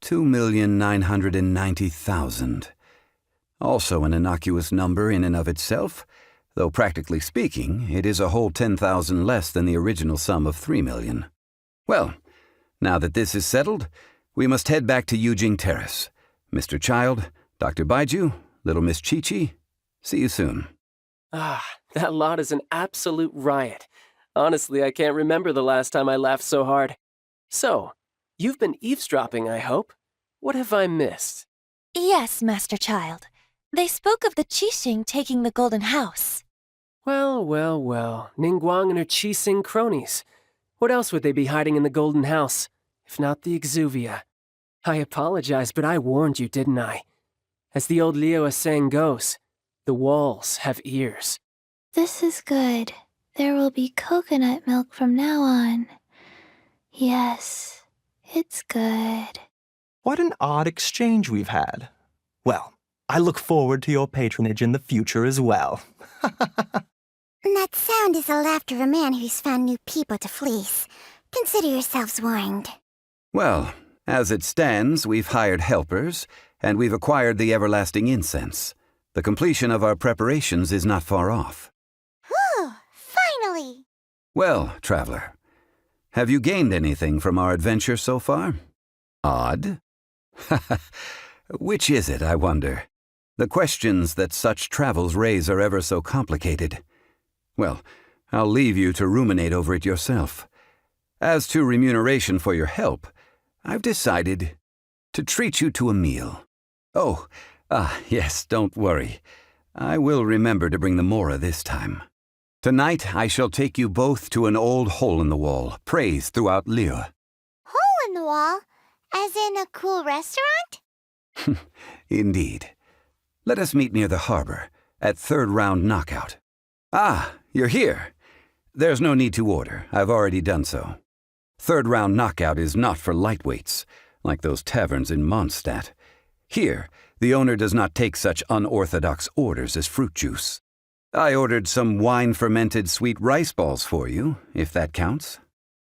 2,990,000. Also an innocuous number in and of itself, though practically speaking, it is a whole 10,000 less than the original sum of 3 million. Well, now that this is settled, we must head back to Yujing Terrace. Mr. Child, Dr. Baiju, little Miss Chi-Chi, see you soon. Ah, that lot is an absolute riot. Honestly, I can't remember the last time I laughed so hard. So, you've been eavesdropping, I hope. What have I missed? Yes, Master Child. They spoke of the Qixing taking the Golden House. Well, Ningguang and her Qixing cronies. What else would they be hiding in the Golden House, if not the Exuvia? I apologize, but I warned you, didn't I? As the old Liu saying goes, the walls have ears. This is good. There will be coconut milk from now on. Yes, it's good. What an odd exchange we've had. Well, I look forward to your patronage in the future as well. That sound is the laughter of a man who's found new people to fleece. Consider yourselves warned. Well, as it stands, we've hired helpers, and we've acquired the everlasting incense. The completion of our preparations is not far off. Whew, finally! Well, traveler, have you gained anything from our adventure so far? Odd? Which is it, I wonder? The questions that such travels raise are ever so complicated. Well, I'll leave you to ruminate over it yourself. As to remuneration for your help, I've decided to treat you to a meal. Oh, yes, don't worry. I will remember to bring the mora this time. Tonight I shall take you both to an old hole-in-the-wall, praised throughout Liu. Hole in the wall? As in a cool restaurant? Indeed. Let us meet near the harbor, at 3rd round knockout. Ah, you're here. There's no need to order. I've already done so. 3rd round knockout is not for lightweights, like those taverns in Mondstadt. Here, the owner does not take such unorthodox orders as fruit juice. I ordered some wine-fermented sweet rice balls for you, if that counts.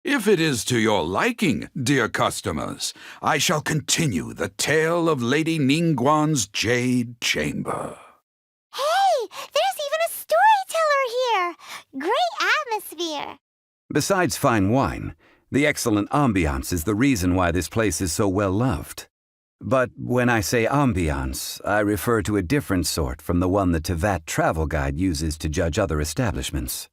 If it is to your liking, dear customers, I shall continue the tale of Lady Ningguang's Jade Chamber. Hey, there's even a storyteller here! Great atmosphere! Besides fine wine, the excellent ambiance is the reason why this place is so well loved. But when I say ambiance, I refer to a different sort from the one the Tevat travel guide uses to judge other establishments.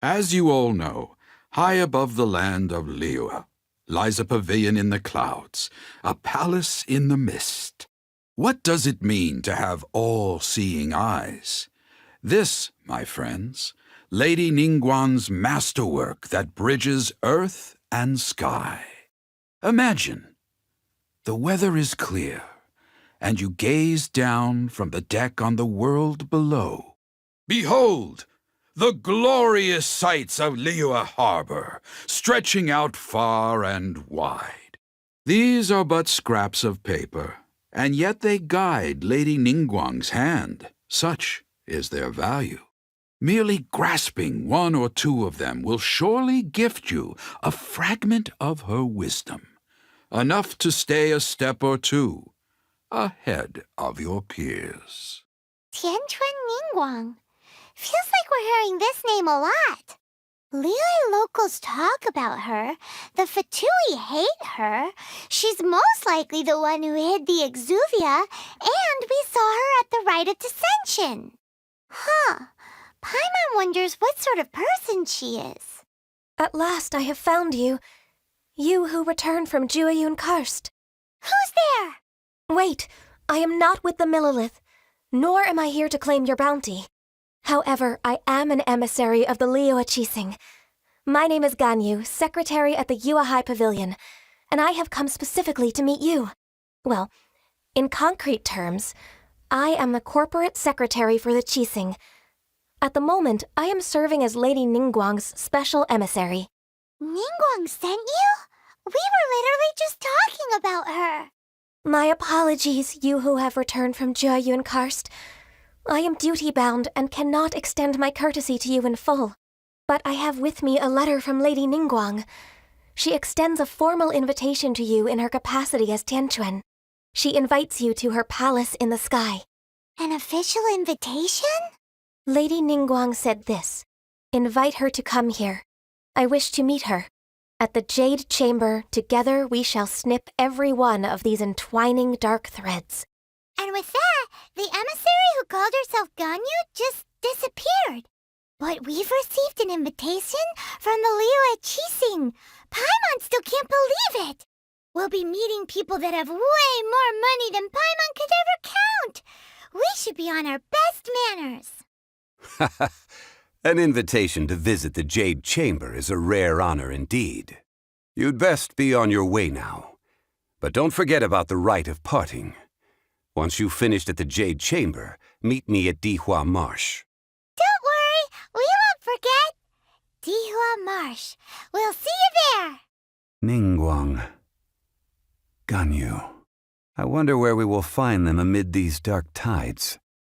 As you all know, high above the land of Liu lies a pavilion in the clouds, a palace in the mist. What does it mean to have all-seeing eyes? This, my friends, Lady Ningguang's masterwork that bridges earth and sky. Imagine, the weather is clear, and you gaze down from the deck on the world below. Behold, the glorious sights of Liu Harbor, stretching out far and wide. These are but scraps of paper, and yet they guide Lady Ningguang's hand. Such is their value. Merely grasping one or two of them will surely gift you a fragment of her wisdom, enough to stay a step or two ahead of your peers. Tianchuan Ningguang. Feels like we're hearing this name a lot. Liyue locals talk about her. The Fatui hate her. She's most likely the one who hid the Exuvia, and we saw her at the rite of dissension. Huh. Paimon wonders what sort of person she is. At last I have found you. You who returned from Jueyun Karst. Who's there? Wait, I am not with the Millilith, nor am I here to claim your bounty. However, I am an emissary of the Liu Qixing. My name is Ganyu, secretary at the Yuehai Pavilion, and I have come specifically to meet you. Well, in concrete terms, I am the corporate secretary for the Qixing. At the moment, I am serving as Lady Ningguang's special emissary. Ningguang sent you? We were literally just talking about her. My apologies, you who have returned from Jiayun Karst. I am duty-bound and cannot extend my courtesy to you in full. But I have with me a letter from Lady Ningguang. She extends a formal invitation to you in her capacity as Tianquan. She invites you to her palace in the sky. An official invitation? Lady Ningguang said this. Invite her to come here. I wish to meet her. At the Jade Chamber, together we shall snip every one of these entwining dark threads. And with that, the emissary who called herself Ganyu just disappeared. But we've received an invitation from the Liyue Qixing. Paimon still can't believe it. We'll be meeting people that have way more money than Paimon could ever count. We should be on our best manners. An invitation to visit the Jade Chamber is a rare honor indeed. You'd best be on your way now. But don't forget about the rite of parting. Once you've finished at the Jade Chamber, meet me at Dihua Marsh. Don't worry, we won't forget. Dihua Marsh. We'll see you there. Ningguang. Ganyu. I wonder where we will find them amid these dark tides.